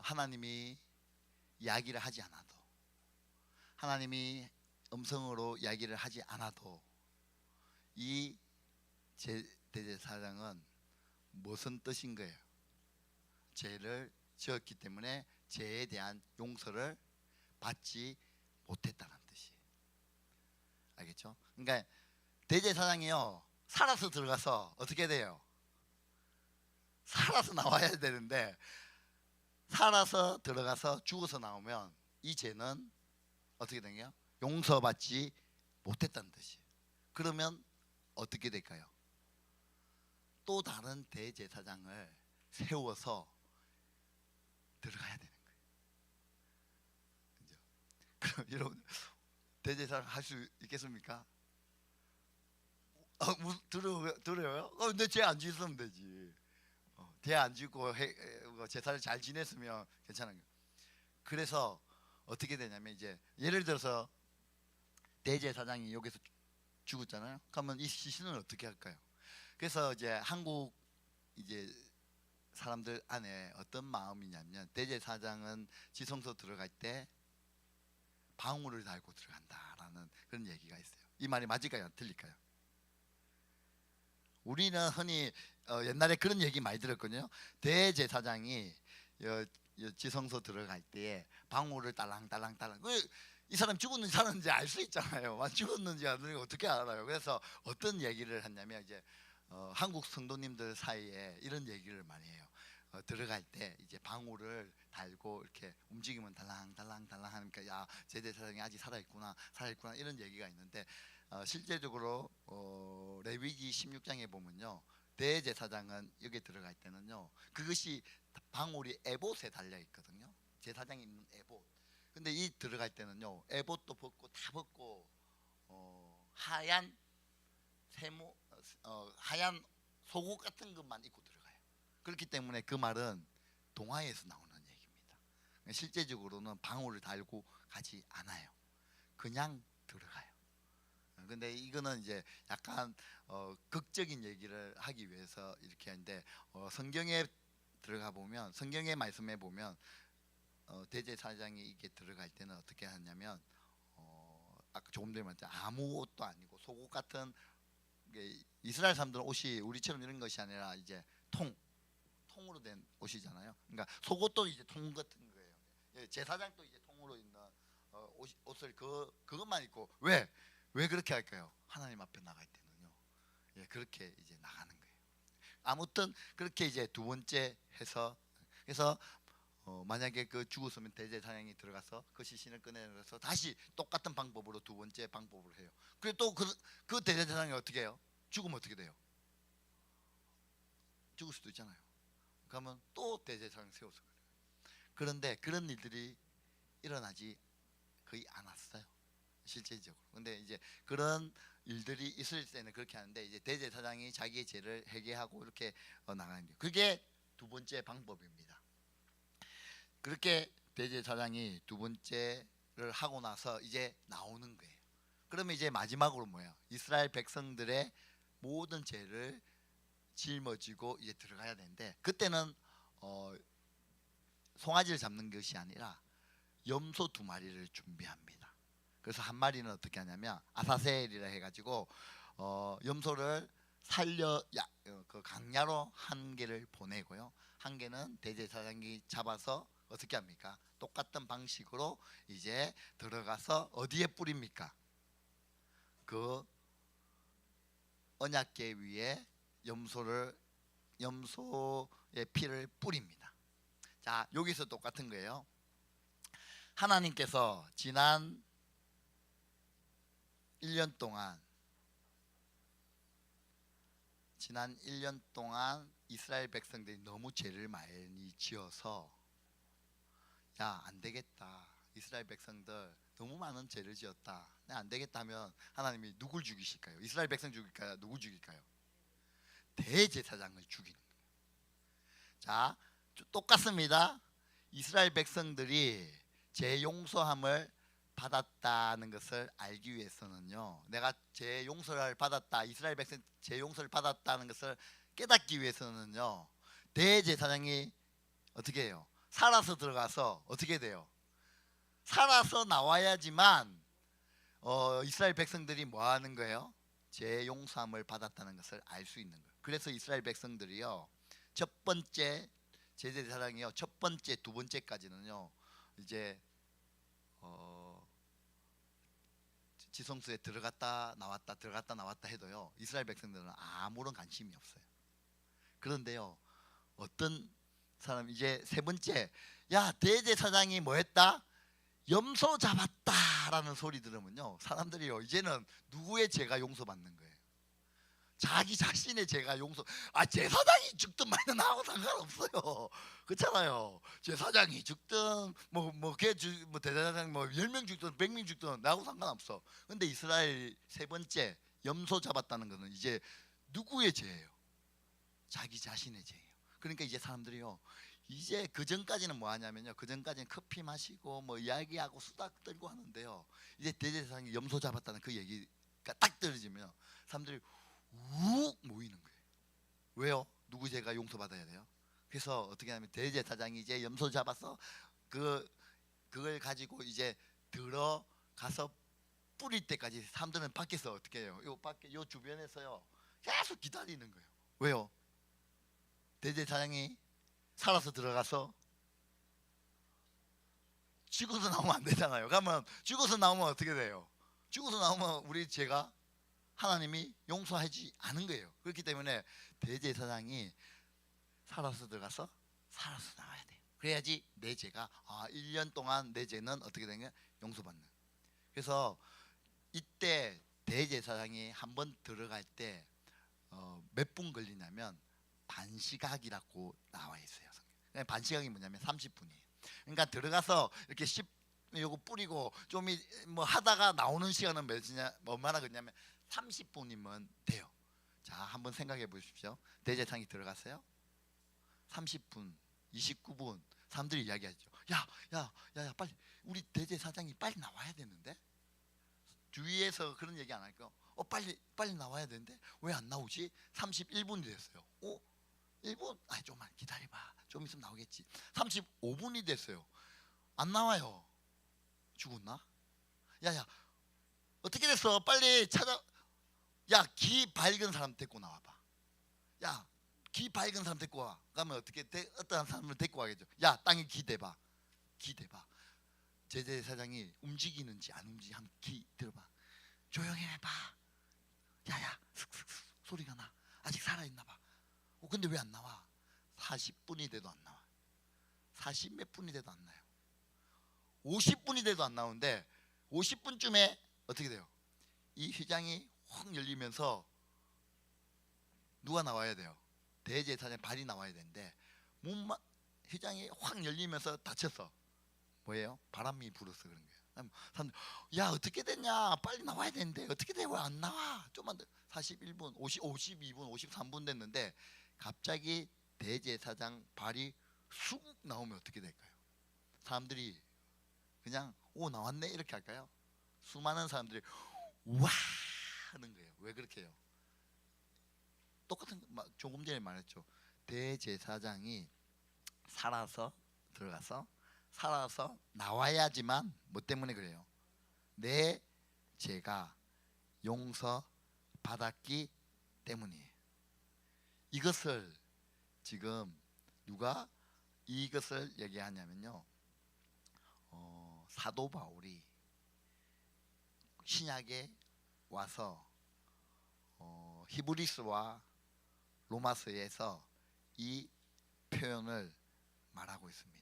하나님이 이야기를 하지 않아도 하나님이 음성으로 이야기를 하지 않아도 이 대제사장은 무슨 뜻인 거예요? 죄를 지었기 때문에 죄에 대한 용서를 받지 못했다는 뜻이에요. 알겠죠? 그러니까 대제사장이요 살아서 들어가서 어떻게 돼요? 살아서 나와야 되는데 살아서 들어가서 죽어서 나오면 이 죄는 어떻게 되냐? 용서받지 못했다는 뜻이에요. 그러면 어떻게 될까요? 또 다른 대제사장을 세워서 들어가야 되는 거예요. 그죠? 그럼 여러분 대제사장 할 수 있겠습니까? 들어요? 근데 죄 안 지으면 되지. 죄 안 짓고 제사를 잘 지냈으면 괜찮은 거예요. 그래서 어떻게 되냐면 이제 예를 들어서 대제사장이 여기서 죽었잖아요. 그러면 이 시신은 어떻게 할까요? 그래서 이제 한국 이제 사람들 안에 어떤 마음이냐면 대제사장은 지성소 들어갈 때 방울을 달고 들어간다라는 그런 얘기가 있어요. 이 말이 맞을까요? 틀릴까요? 우리는 흔히 옛날에 그런 얘기 많이 들었거든요. 대제사장이 지성소 들어갈 때에 방울을 딸랑딸랑딸랑 이 사람 죽었는지 살았는지 알 수 있잖아요. 죽었는지 안 죽었는지 어떻게 알아요? 그래서 어떤 얘기를 했냐면 이제 한국 성도님들 사이에 이런 얘기를 많이 해요. 들어갈 때 이제 방울을 달고 이렇게 움직이면 달랑달랑달랑 하니까 야 제사장이 아직 살아있구나 이런 얘기가 있는데 실제적으로 레위기 16장에 보면요 대제사장은 여기 들어갈 때는요 그것이 방울이 에봇에 달려 있거든요. 제사장이 입는 에봇. 근데 이 들어갈 때는요 에봇도 벗고 다 벗고 하얀 세모 하얀 속옷 같은 것만 입고 들어가요. 그렇기 때문에 그 말은 동화에서 나오는 얘기입니다. 실제적으로는 방울을 달고 가지 않아요. 그냥 들어가요. 근데 이거는 이제 약간 극적인 얘기를 하기 위해서 이렇게 하는데 성경에 들어가 보면 성경의 말씀에 보면 대제사장이 이게 들어갈 때는 어떻게 하냐면 아까 조금 전에 말했죠. 아무 옷도 아니고 속옷 같은 이스라엘 사람들은 옷이 우리처럼 이런 것이 아니라 이제 통으로 된 옷이잖아요. 그러니까 속옷도 이제 통 같은 거예요. 제사장도 이제 통으로 있는 옷을 그것만 입고 왜 그렇게 할까요? 하나님 앞에 나갈 때는요. 그렇게 이제 나가는 거예요. 아무튼 그렇게 이제 두 번째 해서 그래서 만약에 그 죽었으면 대제사장이 들어가서 그 시신을 꺼내서 다시 똑같은 방법으로 두 번째 방법을 해요. 그리고 또 그 대제사장이 어떻게 해요? 죽으면 어떻게 돼요? 죽을 수도 있잖아요. 그러면 또 대제사장 세워서 그래요. 그런데 그런 일들이 일어나지 거의 않았어요. 실제적으로. 근데 이제 그런 일들이 있을 때는 그렇게 하는데 이제 대제사장이 자기의 죄를 회개하고 이렇게 나가는 거예요. 그게 두 번째 방법입니다. 그렇게 대제사장이 두 번째를 하고 나서 이제 나오는 거예요. 그러면 이제 마지막으로 뭐예요? 이스라엘 백성들의 모든 죄를 짊어지고 이제 들어가야 되는데 그때는 송아지를 잡는 것이 아니라 염소 2마리를 준비합니다. 그래서 한 마리는 어떻게 하냐면 아사셀이라 해가지고 염소를 그 강야로 한 개를 보내고요. 한 개는 대제사장이 잡아서 어떻게 합니까? 똑같은 방식으로 이제 들어가서 어디에 뿌립니까? 그 언약궤 위에 염소의 피를 뿌립니다. 자, 여기서 똑같은 거예요. 하나님께서 지난 1년 동안 이스라엘 백성들이 너무 죄를 많이 지어서 야, 안 되겠다. 이스라엘 백성들 너무 많은 죄를 지었다. 안 되겠다 하면 하나님이 누굴 죽이실까요? 이스라엘 백성 죽일까요? 누구 죽일까요? 대제사장을 죽이는 거예요. 자, 똑같습니다. 이스라엘 백성들이 죄 용서함을 받았다는 것을 알기 위해서는요, 내가 죄 용서를 받았다, 이스라엘 백성 죄 용서를 받았다는 것을 깨닫기 위해서는요, 대제사장이 어떻게 해요? 살아서 들어가서 어떻게 돼요? 살아서 나와야지만 이스라엘 백성들이 뭐 하는 거예요? 죄 용서함을 받았다는 것을 알 수 있는 거예요. 그래서 이스라엘 백성들이요, 첫 번째 제사장이요, 첫 번째, 두 번째까지는요, 이제 지성소에 들어갔다 나왔다 해도요, 이스라엘 백성들은 아무런 관심이 없어요. 그런데요, 어떤 사람 이제 세 번째, 야, 대제사장이 뭐 했다? 염소 잡았다라는 소리 들으면요, 사람들이요, 이제는 누구의 죄가 용서받는 거예요? 자기 자신의 죄가 용서. 제사장이 죽든 말든 나하고 상관없어요. 그렇잖아요. 제사장이 죽든 대제사장 10명 죽든 100명 죽든 나하고 상관없어. 근데 이스라엘 세 번째 염소 잡았다는 것은 이제 누구의 죄예요? 자기 자신의 죄예요. 그러니까 이제 사람들이요, 이제 그 전까지는 뭐 하냐면요, 그 전까지는 커피 마시고 뭐 이야기하고 수다 떨고 하는데요, 이제 대제사장이 염소 잡았다는 그 얘기가 딱 떨어지면 사람들이 욱 모이는 거예요. 왜요? 누구 죄가 용서받아야 돼요? 그래서 어떻게 하면 대제사장이 이제 염소 잡아서 그걸 가지고 이제 들어가서 뿌릴 때까지 사람들은 밖에서 어떻게 해요? 요 주변에서요 계속 기다리는 거예요. 왜요? 대제사장이 살아서 들어가서 죽어서 나오면 안 되잖아요. 그러면 죽어서 나오면 어떻게 돼요? 죽어서 나오면 우리 죄가 하나님이 용서하지 않은 거예요. 그렇기 때문에 대제사장이 살아서 들어가서 살아서 나와야 돼요. 그래야지 내 죄가 1년 동안 내 죄는 어떻게 되냐? 용서받는. 그래서 이때 대제사장이 한번 들어갈 때 몇 분 걸리냐면 반시각이라고 나와 있어요. 반시각이 뭐냐면 30분이에요. 그러니까 들어가서 이렇게 요거 뿌리고 좀 뭐 하다가 나오는 시간은 얼마나 걸리냐면 30분이면 돼요. 자, 한번 생각해 보십시오. 대제사장이 들어갔어요. 30분, 29분 사람들이 이야기하죠. 야, 빨리 우리 대제사장이 빨리 나와야 되는데. 주위에서 그런 얘기 안 할까요? 빨리 나와야 되는데 왜 안 나오지? 31분이 됐어요. 1분? 좀만 기다려봐. 좀 있으면 나오겠지. 35분이 됐어요. 안 나와요. 죽었나? 야, 어떻게 됐어? 빨리 찾아. 야, 기 밝은 사람 데리고 나와봐. 야, 기 밝은 사람 데리고 와. 그러면 어떤 사람을 데리고 와겠죠. 야, 땅에 기 대봐. 제사장이 움직이는지 안 움직이는지 한번 기 들어봐. 조용히 해봐. 야, 슥슥슥 소리가 나. 아직 살아있나 봐. 근데 왜 안 나와? 40분이 돼도 안 나와. 40 몇 분이 돼도 안 나요. 50분이 돼도 안 나오는데 50분쯤에 어떻게 돼요? 이 휘장이 확 열리면서 누가 나와야 돼요? 대제사장 발이 나와야 되는데 휘장이 확 열리면서 다쳤어. 뭐예요? 바람이 불어서 그런 거예요. 사람들, 야, 어떻게 됐냐? 빨리 나와야 되는데 어떻게 돼? 왜 안 나와? 좀만 더. 41분, 52분, 53분 됐는데 갑자기 대제사장 발이 쑥 나오면 어떻게 될까요? 사람들이 그냥 나왔네 이렇게 할까요? 수많은 사람들이 와 하는 거예요. 왜 그렇게 해요? 똑같은 조금 전에 말했죠. 대제사장이 살아서 들어가서 살아서 나와야지만 뭐 때문에 그래요? 내 죄가 용서받았기 때문이에요. 이것을 지금 누가 이것을 얘기하냐면요, 사도 바울이 신약에 와서 히브리서와 로마서에서 이 표현을 말하고 있습니다.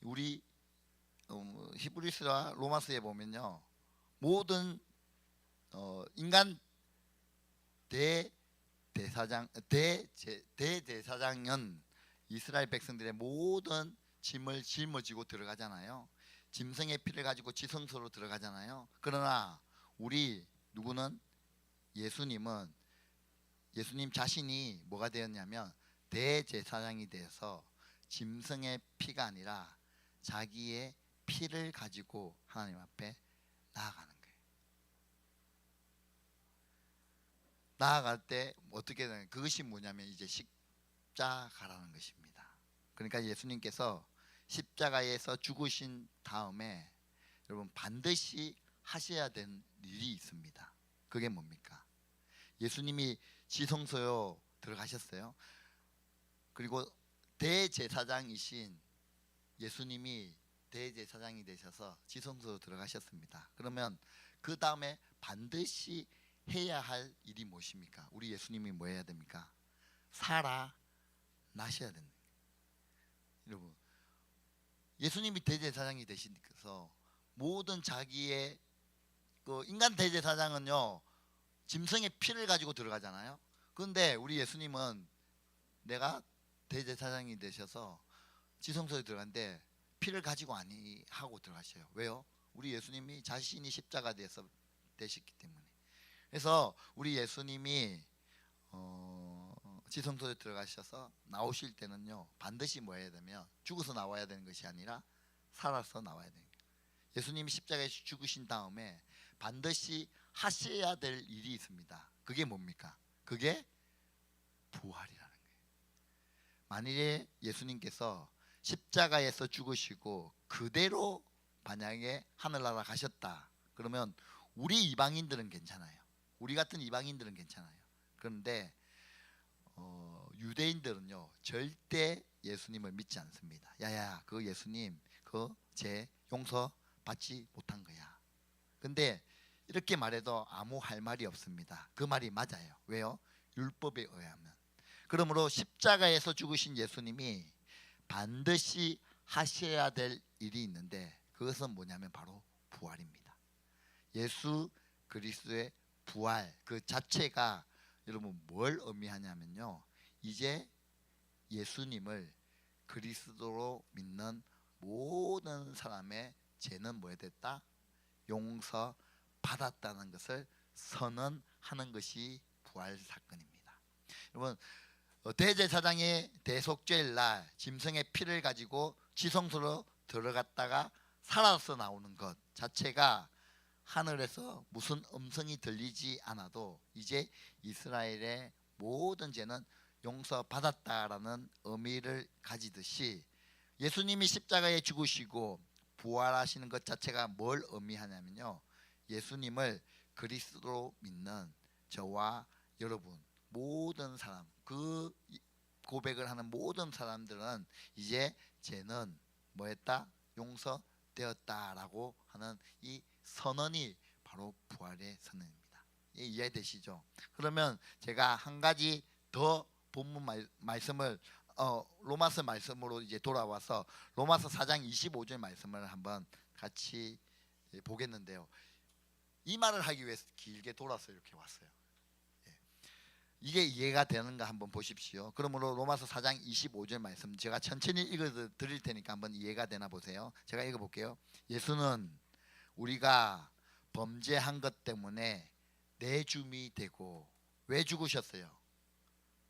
우리 히브리서와 로마서에 보면요, 모든 인간 대제사장은 이스라엘 백성들의 모든 짐을 짊어지고 들어가잖아요. 짐승의 피를 가지고 지성소로 들어가잖아요. 그러나 우리 누구는 예수님 자신이 뭐가 되었냐면 대제사장이 되어서 짐승의 피가 아니라 자기의 피를 가지고 하나님 앞에 나아가는 거예요. 나아갈 때 어떻게 되냐, 그것이 뭐냐면 이제 십자가라는 것입니다. 그러니까 예수님께서 십자가에서 죽으신 다음에 여러분 반드시 하셔야 되는 일이 있습니다. 그게 뭡니까? 예수님이 지성소로 들어가셨어요. 그리고 대제사장이신 예수님이 대제사장이 되셔서 지성소로 들어가셨습니다. 그러면 그 다음에 반드시 해야 할 일이 무엇입니까? 우리 예수님이 뭐 해야 됩니까? 살아나셔야 됩니다. 여러분, 예수님이 대제사장이 되시면서 모든 자기의 그 인간 대제사장은요, 짐승의 피를 가지고 들어가잖아요. 그런데 우리 예수님은 내가 대제사장이 되셔서 지성소에 들어갔는데 피를 가지고 아니 하고 들어가셔요. 왜요? 우리 예수님이 자신이 십자가 돼서 되셨기 때문에. 그래서 우리 예수님이 지성소에 들어가셔서 나오실 때는요, 반드시 뭐 해야 되면 죽어서 나와야 되는 것이 아니라 살아서 나와야 되는 거예요. 예수님이 십자가에서 죽으신 다음에 반드시 하셔야 될 일이 있습니다. 그게 뭡니까? 그게 부활이라는 거예요. 만일에 예수님께서 십자가에서 죽으시고 그대로 만약에 하늘나라 가셨다 그러면 우리 이방인들은 괜찮아요. 우리 같은 이방인들은 괜찮아요. 그런데 유대인들은요 절대 예수님을 믿지 않습니다. 야야, 그 예수님 그 죄 용서 받지 못한 거야. 근데 이렇게 말해도 아무 할 말이 없습니다. 그 말이 맞아요. 왜요? 율법에 의하면. 그러므로 십자가에서 죽으신 예수님이 반드시 하셔야 될 일이 있는데 그것은 뭐냐면 바로 부활입니다. 예수 그리스도의 부활 그 자체가 여러분 뭘 의미하냐면요, 이제 예수님을 그리스도로 믿는 모든 사람의 죄는 뭐에 됐다? 용서 받았다는 것을 선언하는 것이 부활 사건입니다. 여러분, 대제사장의 대속죄일 날 짐승의 피를 가지고 지성소로 들어갔다가 살아서 나오는 것 자체가 하늘에서 무슨 음성이 들리지 않아도 이제 이스라엘의 모든 죄는 용서받았다라는 의미를 가지듯이 예수님이 십자가에 죽으시고 부활하시는 것 자체가 뭘 의미하냐면요, 예수님을 그리스도로 믿는 저와 여러분 모든 사람, 그 고백을 하는 모든 사람들은 이제 죄는 뭐했다? 용서되었다라고 하는 이 선언이 바로 부활의 선언입니다. 이해되시죠? 그러면 제가 한 가지 더 본문 말씀을 로마서 말씀으로 이제 돌아와서 로마서 4장 25절 말씀을 한번 같이 보겠는데요. 이 말을 하기 위해서 길게 돌아서 이렇게 왔어요. 이게 이해가 되는가 한번 보십시오. 그러므로 로마서 4장 25절 말씀 제가 천천히 읽어 드릴 테니까 한번 이해가 되나 보세요. 제가 읽어 볼게요. 예수는 우리가 범죄한 것 때문에 내줌이 되고, 왜 죽으셨어요?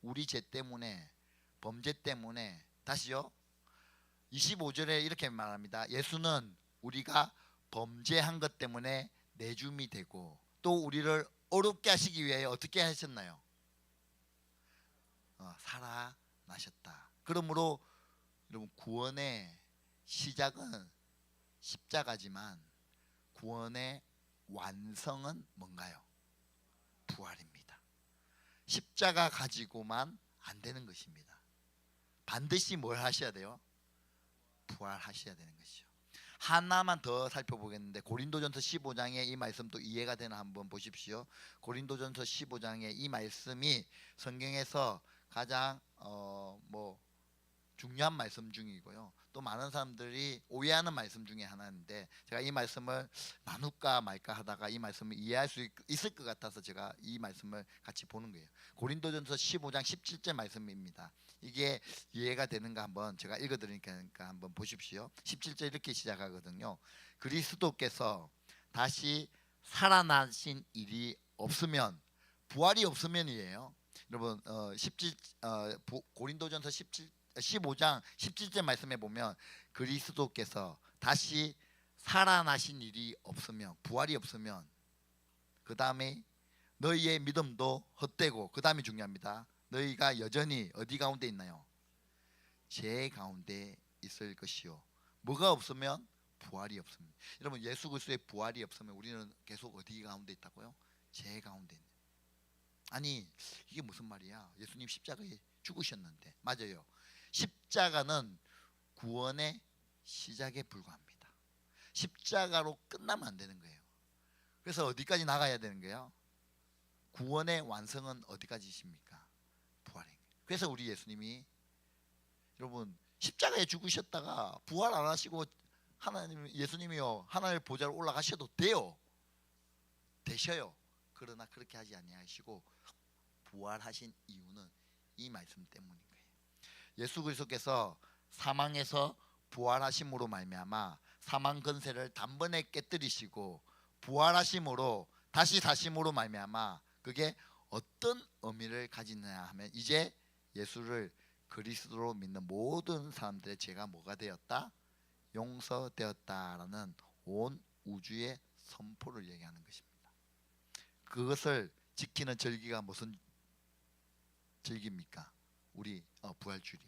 우리 죄 때문에, 범죄 때문에. 다시요. 25절에 이렇게 말합니다. 예수는 우리가 범죄한 것 때문에 내줌이 되고 또 우리를 어렵게 하시기 위해 어떻게 하셨나요? 살아나셨다. 그러므로 여러분 구원의 시작은 십자가지만 구원의 완성은 뭔가요? 부활입니다. 십자가 가지고만 안 되는 것입니다. 반드시 뭘 하셔야 돼요? 부활하셔야 되는 것이죠. 하나만 더 살펴보겠는데 고린도전서 15장에 이 말씀도 이해가 되나 한번 보십시오. 고린도전서 15장에 이 말씀이 성경에서 가장 중요한 말씀 중이고요. 또 많은 사람들이 오해하는 말씀 중에 하나인데 제가 이 말씀을 나눌까 말까 하다가 이 말씀을 이해할 수 있을 것 같아서 제가 이 말씀을 같이 보는 거예요. 고린도전서 15장 17절 말씀입니다. 이게 이해가 되는가 한번 제가 읽어드리니까 한번 보십시오. 17절 이렇게 시작하거든요. 그리스도께서 다시 살아나신 일이 없으면, 부활이 없으면이에요. 여러분 고린도전서 15장 17절 말씀에 보면 그리스도께서 다시 살아나신 일이 없으면, 부활이 없으면, 그 다음에 너희의 믿음도 헛되고, 그 다음이 중요합니다. 너희가 여전히 어디 가운데 있나요? 죄 가운데 있을 것이요. 뭐가 없으면? 부활이 없습니다. 여러분 예수 그리스도의 부활이 없으면 우리는 계속 어디 가운데 있다고요? 죄 가운데 있는. 아니 이게 무슨 말이야? 예수님 십자가에 죽으셨는데. 맞아요. 십자가는 구원의 시작에 불과합니다. 십자가로 끝나면 안 되는 거예요. 그래서 어디까지 나가야 되는 거예요? 구원의 완성은 어디까지십니까? 부활인 거예요. 그래서 우리 예수님이 여러분 십자가에 죽으셨다가 부활 안 하시고 예수님이요 하나님의 보좌로 올라가셔도 돼요. 되셔요. 그러나 그렇게 하지 아니하시고 부활하신 이유는 이 말씀 때문인 거예요. 예수 그리스도께서 사망에서 부활하심으로 말미암아 사망 권세를 단번에 깨뜨리시고 부활하심으로 다시 사심으로 말미암아 그게 어떤 의미를 가지느냐 하면 이제 예수를 그리스도로 믿는 모든 사람들의 죄가 뭐가 되었다? 용서되었다라는 온 우주의 선포를 얘기하는 것입니다. 그것을 지키는 절기가 무슨 절기입니까? 우리 부활절이.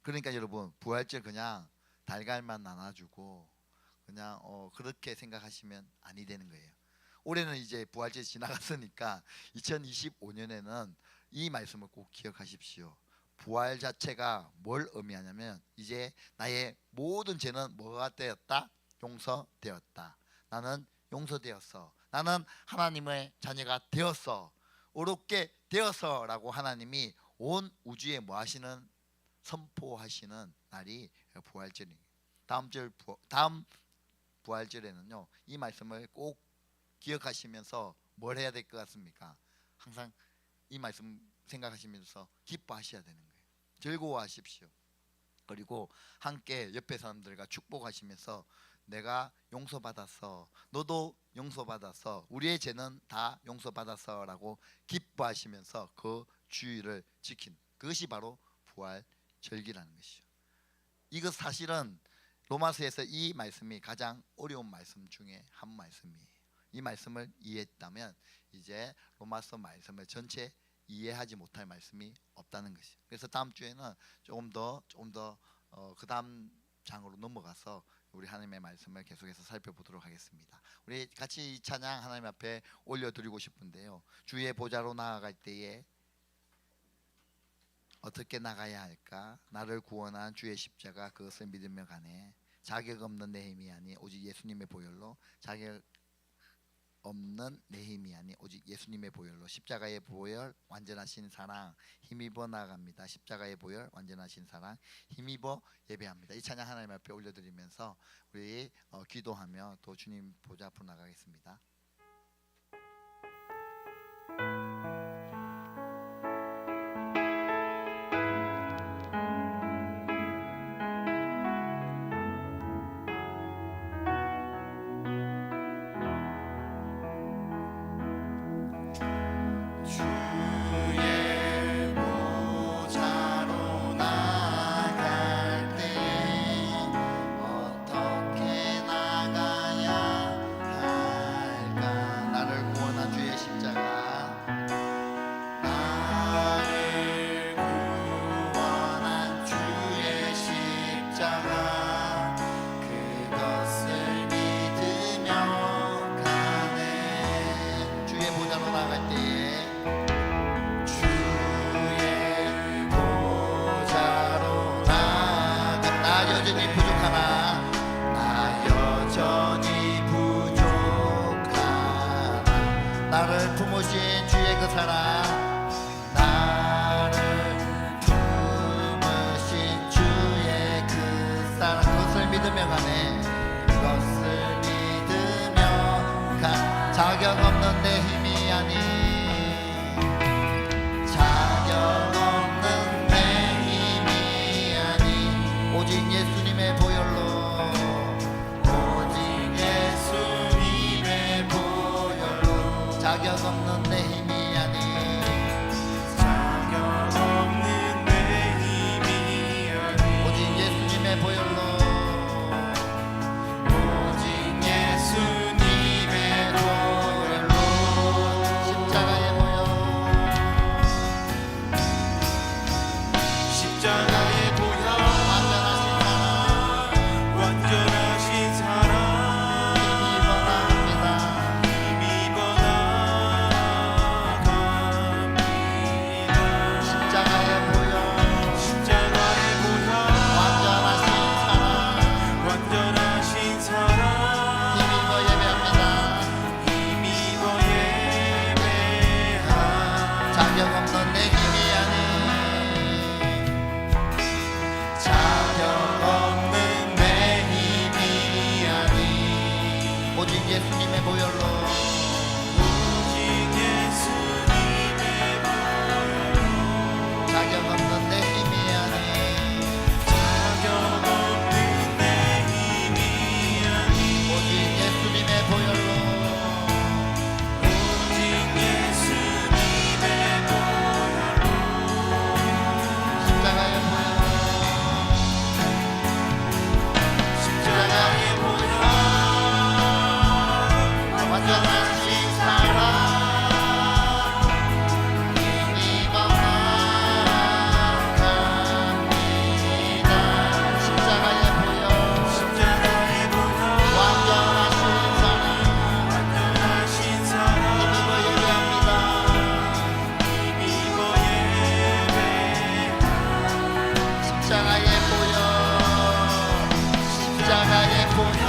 그러니까 여러분 부활절 그냥 달걀만 나눠주고 그냥 그렇게 생각하시면 아니 되는 거예요. 올해는 이제 부활절 지나갔으니까 2025년에는 이 말씀을 꼭 기억하십시오. 부활 자체가 뭘 의미하냐면 이제 나의 모든 죄는 뭐가 되었다? 용서되었다. 나는 용서되었어. 나는 하나님의 자녀가 되었어. 어렵게 되어서라고 하나님이 온 우주에 뭐 하시는, 선포하시는 날이 부활절입니다. 다음 부활절에는요 이 말씀을 꼭 기억하시면서 뭘 해야 될 것 같습니까? 항상 이 말씀 생각하시면서 기뻐하셔야 되는 거예요. 즐거워하십시오. 그리고 함께 옆에 사람들과 축복하시면서 내가 용서받았어, 너도 용서받았어, 우리의 죄는 다 용서받았어라고 기뻐하시면서 그 주의를 지킨 그것이 바로 부활절기라는 것이죠. 이것 사실은 로마서에서 이 말씀이 가장 어려운 말씀 중에 한 말씀이에요. 이 말씀을 이해했다면 이제 로마서 말씀을 전체 이해하지 못할 말씀이 없다는 것이죠. 그래서 다음 주에는 조금 더 그 다음 장으로 넘어가서 우리 하나님의 말씀을 계속해서 살펴보도록 하겠습니다. 우리 같이 이 찬양 하나님 앞에 올려드리고 싶은데요. 주의 보좌로 나아갈 때에 어떻게 나가야 할까? 나를 구원한 주의 십자가 그것을 믿으며 가네. 자격 없는 내 힘이 아니 오직 예수님의 보혈로, 자격 없는 내 힘이 아니 오직 예수님의 보혈로, 십자가의 보혈 완전하신 사랑 힘입어 나아갑니다. 십자가의 보혈 완전하신 사랑 힘입어 예배합니다. 이 찬양 하나님 앞에 올려드리면서 우리 기도하며 또 주님 보좌 앞으로 나가겠습니다. 어떻게 나가야 여전히 부족하나 나 여전히 부족하나 나를 품으신 주의 그 사랑 나를 품으신 주의 그 사랑 그것을 믿으며 가네 그것을 믿으며 가 자격 없는 내 힘이 아닌 자격 없는 내 힘이 아닌 오직 예수님의 보혈로 오직 예수님의 보혈로 자격 없는 내 힘이 아닌 자격 없는 내 힘이 아닌 오직 예수님의 보혈로 오직 예수님의 보혈로 십자가의 보혈 십자가의 보혈 완전하신 사랑 완전하신 사랑 힘이 번합니다 힘이 번화갑니다 십자가의 보혈 십자가의 보혈 완전하신 사랑 완전하신 사랑 힘입어 예배합니다 힘입어 예배하 자격 없는 내 힘이 아닌 자격 없는 내 힘이 아닌 오직 예수님의 보혈로 오직 예수님의 보혈로 자격 없는 내 힘이 아닌 자격 없는 내 힘이 아닌 오직 예수님의 보혈로 오직 예수님의 보혈로 십자가의 보혈 십자가의 보혈 완전하신 사랑 힘이 번화갑니다 십자가의 보혈 십자가의 보혈 완전하신 사랑 완전하신 사랑 힘입어 예배합니다 힘입어 예배하 십자가의 보혈 십자가의 보혈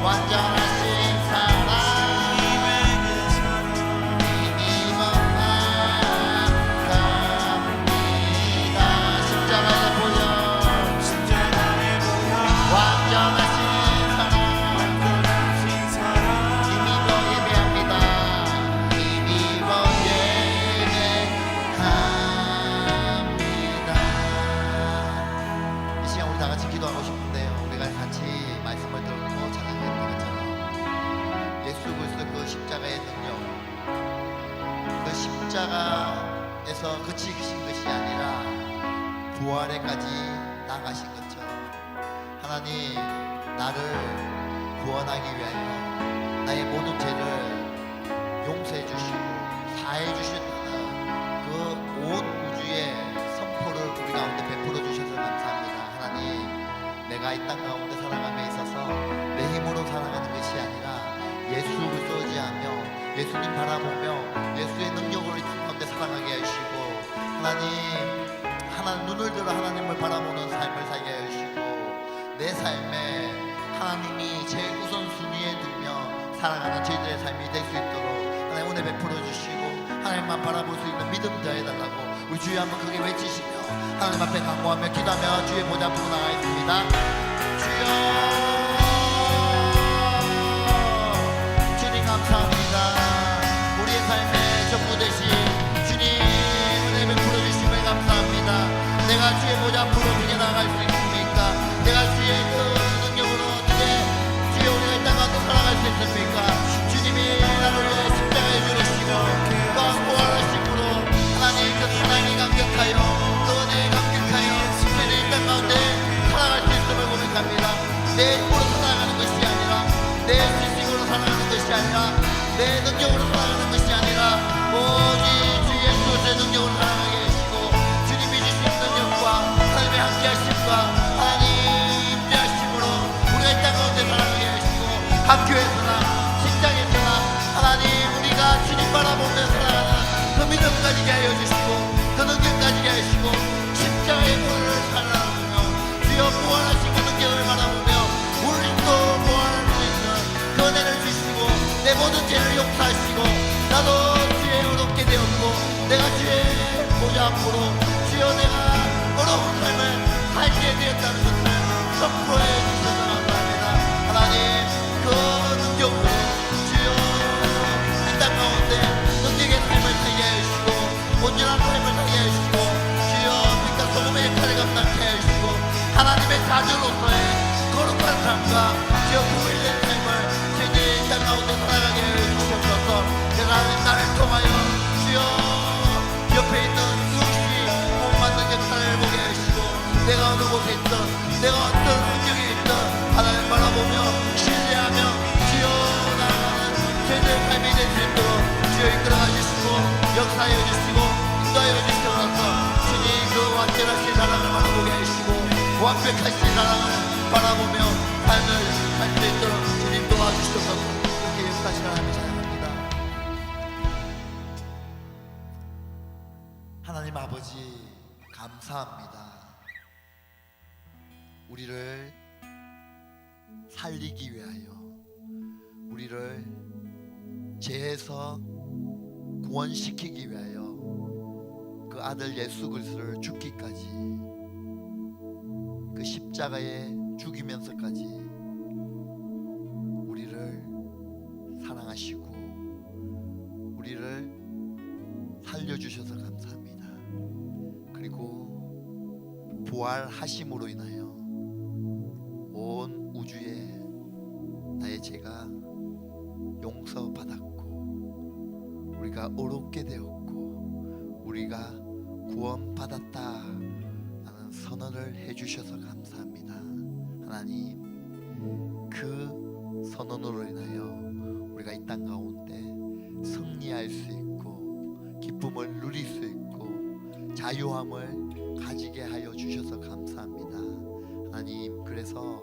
완전하신 사랑 힘의 그 사랑 힘입어 나갑니다 십자가의 보혈 십자가의 보혈 완전하신 사랑 완전하신 사랑 힘입어 예배합니다 힘입어 예배합니다 이 시간 우리 다 같이 기도하고 싶은데요 우리가 같이 말씀을 듣고 찬양했던 것처럼 예수 그리스도 그 십자가의 능력 그 십자가에서 그치신 것이 아니라 부활에까지 나가신 것처럼 하나님 나를 구원하기 위하여 나의 모든 죄를 용서해 주시고 사해 주셨다는 그 온 우주의 선포를 우리 가운데 베풀어 주셔서 감사합니다 하나님 내가 이 땅 가운데 살아감에 있어서 내 힘으로 살아가는 것이 아니라 예수를 의지하며 예수님 바라보며 예수의 능력으로 이 땅 가운데 살아가게 하시고 하나님 눈을 들어 하나님을 바라보는 삶을 살게 하시고 내 삶에 하나님이 제일 우선순위에 두며 살아가는 저희들의 삶이 될 수 있도록 하나님 은혜 베풀어 주시고 하나님만 바라볼 수 있는 믿음 더해달라고 우리 주여 한번 크게 외치시며 하나님 앞에 간구하며 기도하며 주의 보좌 앞으로 나가겠습니다 주여 주님 감사합니다 우리의 삶에 전부 되신 주님 은혜 베풀어 주심을 감사합니다 내가 주의 보좌 앞으로 어떻게 나아갈 수 있습니까 내가 주의 그 능력으로 어떻게 주의 우리가 이 땅 가운데 살아갈 수 있습니까 주님이 나를 위해 십자가에 죽으시고 또한 부활하심으로 하나님 그 사랑이 감격하여 그 은혜에 감격하여 주님 이 땅 가운데 살아갈 수 있음을 고백합니다 내 힘으로 살아가는 것이 아니라 내 지식으로 살아가는 것이 아니라 내 능력으로 살아가는 것이 아니라 오직 주 예수의 능력으로 살아가게 하시고 주님이 주신 능력과 삶의 함께 하심과 하나님 임재하심으로 우리가 이 땅 가운데 살아가게 하시고 학교에서나 직장에서나 하나님 우리가 주님 바라보며 살아가는 그 믿음 가지게 하여 주시고 그 능력 가지게 하시고 십자가의 문을 살아가며 하나님의 자녀로서의 거룩한 삶과 주여 부일된 삶을 주님 이 땅 가운데 살아가게 하여 주시옵소서. 하나님 나를 통하여 주여 옆에 있는 수없이 못 맞는 역사를 보게 하시고 내가 어느 곳에 있든 내가 어떤 환경에 있든 하나님 바라보며 신뢰하며 주여 나아가는 제자의 삶이 될 수 있도록 주여 이끌어가 주시고 역사하여 주시고 인도하여 주시옵소서. 주님 그 완전하신 사랑을 바라보게 하시고 완벽하신 사랑을 바라보며 삶을 살 수 있도록 주님 도와주시옵소서. 그렇게 역사하시는 하나님 찬양합니다. 하나님 아버지 감사합니다. 우리를 살리기 위하여 우리를 죄에서 구원시키기 위하여 그 아들 예수 그리스도를 죽기까지 그 십자가에 죽이면서까지 우리를 사랑하시고 우리를 살려주셔서 감사합니다. 그리고 부활하심으로 인하여 온 우주에 나의 죄가 용서받았고 우리가 어렵게 되었고 우리가 구원받았다 라는 선언을 해주셔서 감사합니다. 하나님 그 선언으로 인하여 우리가 이 땅 가운데 승리할 수 있고 기쁨을 누릴 수 있고 자유함을 가지게 하여 주셔서 감사합니다. 하나님 그래서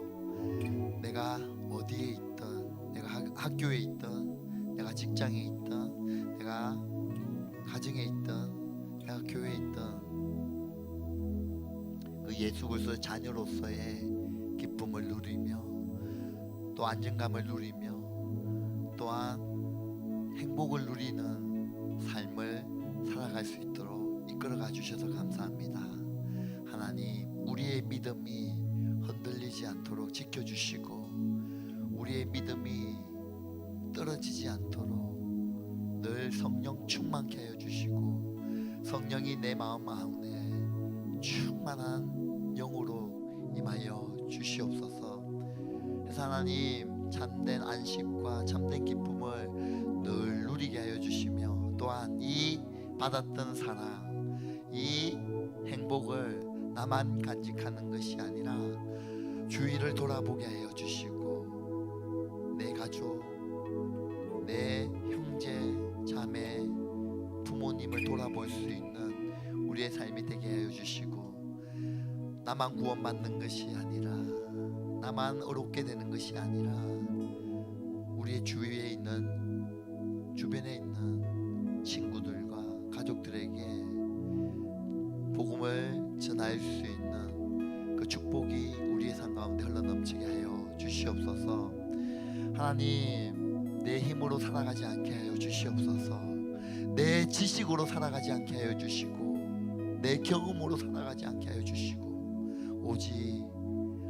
내가 어디에 있든 내가 학교에 있든 내가 직장에 있든 내가 가정에 있든 내가 교회에 있든 그 예수 그리스도의 자녀로서의 기쁨을 누리며 또 안정감을 누리며 또한 행복을 누리는 삶을 살아갈 수 있도록 이끌어가 주셔서 감사합니다. 하나님 우리의 믿음이 흔들리지 않도록 지켜주시고 우리의 믿음이 떨어지지 않도록 늘 성령 충만케 하여 주시고 성령이 내 마음 가운데 충만한 영으로 임하여 주시옵소서. 그래서 하나님 참된 안식과 참된 기쁨을 늘 누리게 하여 주시며 또한 이 받았던 사랑 이 행복을 나만 간직하는 것이 아니라 주위를 돌아보게 하여 주시고 내 가족 내 형제 자매 부모님을 돌아볼 수 있는 우리의 삶이 되게 하여 주시고 나만 구원받는 것이 아니라 나만 어렵게 되는 것이 아니라 우리의 주위에 있는 주변에 있는 친구들과 가족들에게 복음을 전할 수 있는 그 축복이 우리의 삶 가운데 흘러넘치게 하여 주시옵소서. 하나님 내 힘으로 살아가지 않게 하여 주시옵소서. 내 지식으로 살아가지 않게 하여 주시고 내 경험으로 살아가지 않게 하여 주시고 오직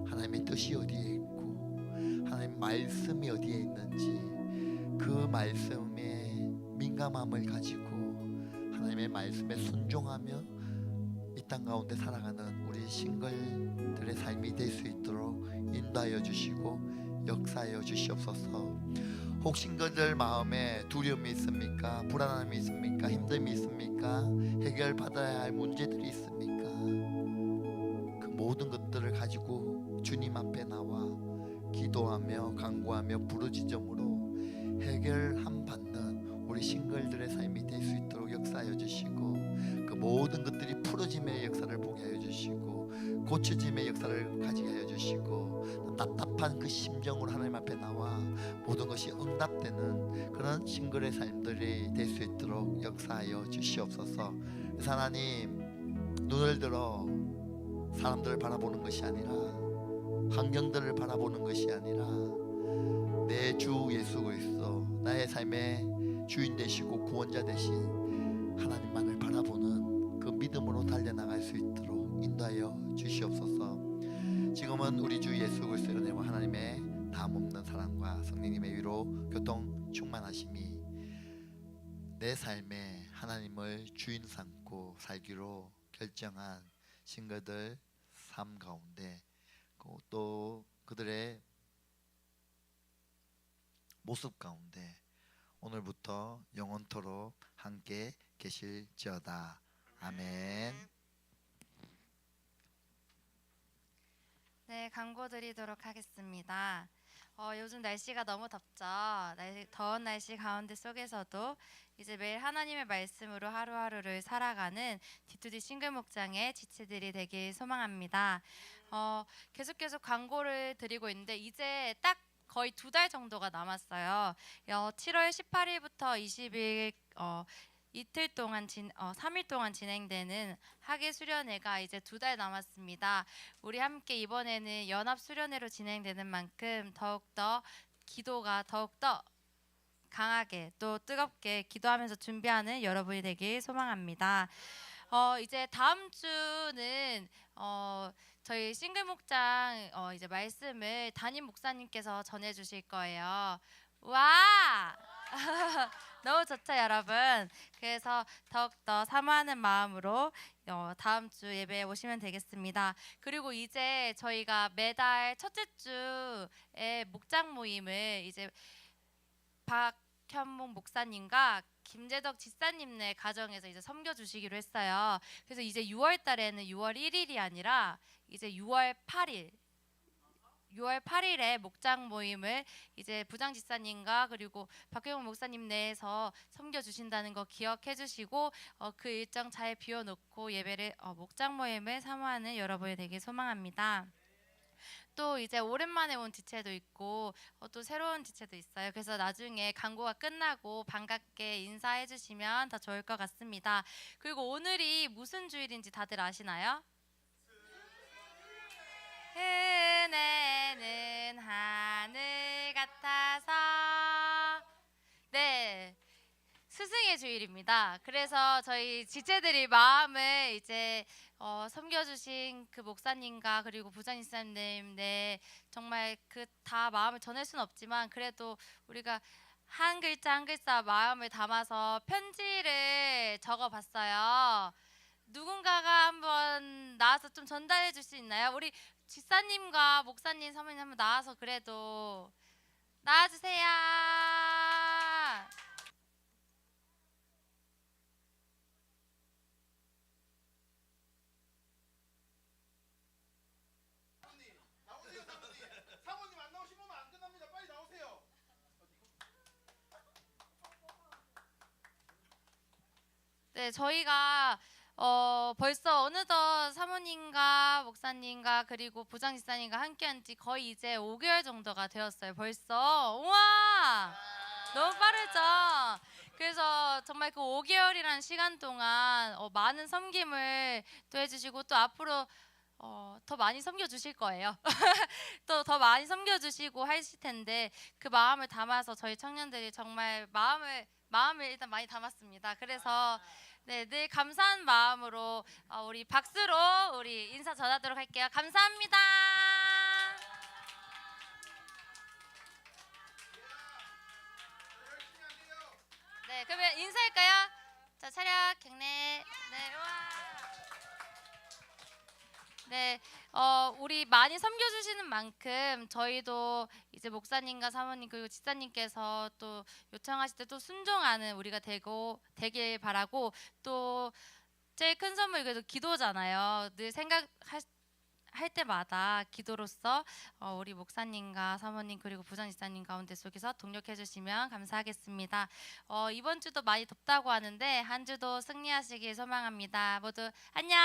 하나님의 뜻이 어디에 있고 하나님의 말씀이 어디에 있는지 그 말씀에 민감함을 가지고 하나님의 말씀에 순종하며 이 땅 가운데 살아가는 우리 싱글들의 삶이 될 수 있도록 인도하여 주시고 역사하여 주시옵소서. 혹 싱글들 마음에 두려움이 있습니까? 불안함이 있습니까? 힘듦이 있습니까? 해결받아야 할 문제들이 있습니까? 그 모든 것들을 가지고 주님 앞에 나와 기도하며 간구하며 부르짖음으로 해결함 받는 우리 싱글들의 삶이 될 수 있도록 역사하여 주시고 그 모든 것들이 풀어짐의 역사를 보게 하여 주시고 고쳐짐의 역사를 가지게 하여 주시고 답답한 그 심정으로 하나님 앞에 나와 모든 것이 응답되는 그런 싱글의 삶들이 될 수 있도록 역사하여 주시옵소서. 그래서 하나님 눈을 들어 사람들을 바라보는 것이 아니라 환경들을 바라보는 것이 아니라 내 주 예수 그리스도 나의 삶의 주인 되시고 구원자 되신 하나님만을 바라보는 그 믿음으로 달려나갈 수 있도록 인도하여 주시옵소서. 지금은 우리 주 예수 그리스도의 은혜와 하나님의 다함없는 사랑과 성령님의 위로 교통 충만하심이 내 삶에 하나님을 주인 삼고 살기로 결정한 싱글들 삶 가운데 또 그들의 모습 가운데 오늘부터 영원토록 함께 계실지어다. 아멘. 네, 광고 드리도록 하겠습니다. 요즘 날씨가 너무 덥죠. 더운 날씨 가운데 속에서도 이제 매일 하나님의 말씀으로 하루하루를 살아가는 D2D 싱글 목장의 지체들이 되길 소망합니다. 계속 광고를 드리고 있는데 이제 딱 거의 2달 정도가 남았어요. 7월 18일부터 20일 이틀 동안 3일 동안 진행되는 학예 수련회가 이제 2달 남았습니다. 우리 함께 이번에는 연합 수련회로 진행되는 만큼 더욱더 기도가 더욱더 강하게 또 뜨겁게 기도하면서 준비하는 여러분이 되길 소망합니다. 이제 다음 주는 저희 싱글 목장 이제 말씀을 담임 목사님께서 전해 주실 거예요. 와! 너무 좋죠, 여러분. 그래서 더욱더 사모하는 마음으로 다음 주 예배에 오시면 되겠습니다. 그리고 이제 저희가 매달 첫째 주에 목장 모임을 이제 박현목 목사님과 김재덕 지사님네 가정에서 이제 섬겨 주시기로 했어요. 그래서 이제 6월 달에는 6월 1일이 아니라 이제 6월 8일에 목장 모임을 이제 부장 지사님과 그리고 박경훈 목사님 내에서 섬겨 주신다는 거 기억해 주시고 그 일정 잘 비워놓고 예배를 목장 모임을 사모하는 여러분이 되길 소망합니다. 또 이제 오랜만에 온 지체도 있고 또 새로운 지체도 있어요. 그래서 나중에 광고가 끝나고 반갑게 인사해 주시면 더 좋을 것 같습니다. 그리고 오늘이 무슨 주일인지 다들 아시나요? 은혜는 하늘 같아서 네, 스승의 주일입니다. 그래서 저희 지체들이 마음을 이제 섬겨주신 그 목사님과 그리고 부장님님 네, 정말 그 다 마음을 전할 수는 없지만 그래도 우리가 한 글자 한 글자 마음을 담아서 편지를 적어봤어요. 누군가가 한번 나와서 좀 전달해 줄 수 있나요? 우리 지사님과 목사님, 사모님 한번 나와서 그래도 나와주세요. 사모님 안 나오시면 안 끝납니다. 빨리 나오세요. 네, 저희가 벌써 어느덧 사모님과 목사님과 그리고 부장 지사님과 함께한 지 거의 이제 5개월 정도가 되었어요. 벌써 우와 너무 빠르죠. 그래서 정말 그 5개월이라는 시간 동안 많은 섬김을 또 해주시고 또 앞으로 더 많이 섬겨주실 거예요. 또 더 많이 섬겨주시고 하실 텐데 그 마음을 담아서 저희 청년들이 정말 마음을 일단 많이 담았습니다. 그래서 네, 늘 감사한 마음으로 우리 박수로 우리 인사 전하도록 할게요. 감사합니다. 네, 그러면 인사할까요? 자, 차렷 경례. 네, 우와. 네, 우리 많이 섬겨주시는 만큼 저희도 이제 목사님과 사모님 그리고 지사님께서 또 요청하실 때 또 순종하는 우리가 되길 바라고 또 제일 큰 선물 그래도 기도잖아요. 늘 생각할 때마다 기도로서 우리 목사님과 사모님 그리고 부장 지사님 가운데 속에서 동력해 주시면 감사하겠습니다. 이번 주도 많이 덥다고 하는데 한 주도 승리하시길 소망합니다. 모두 안녕.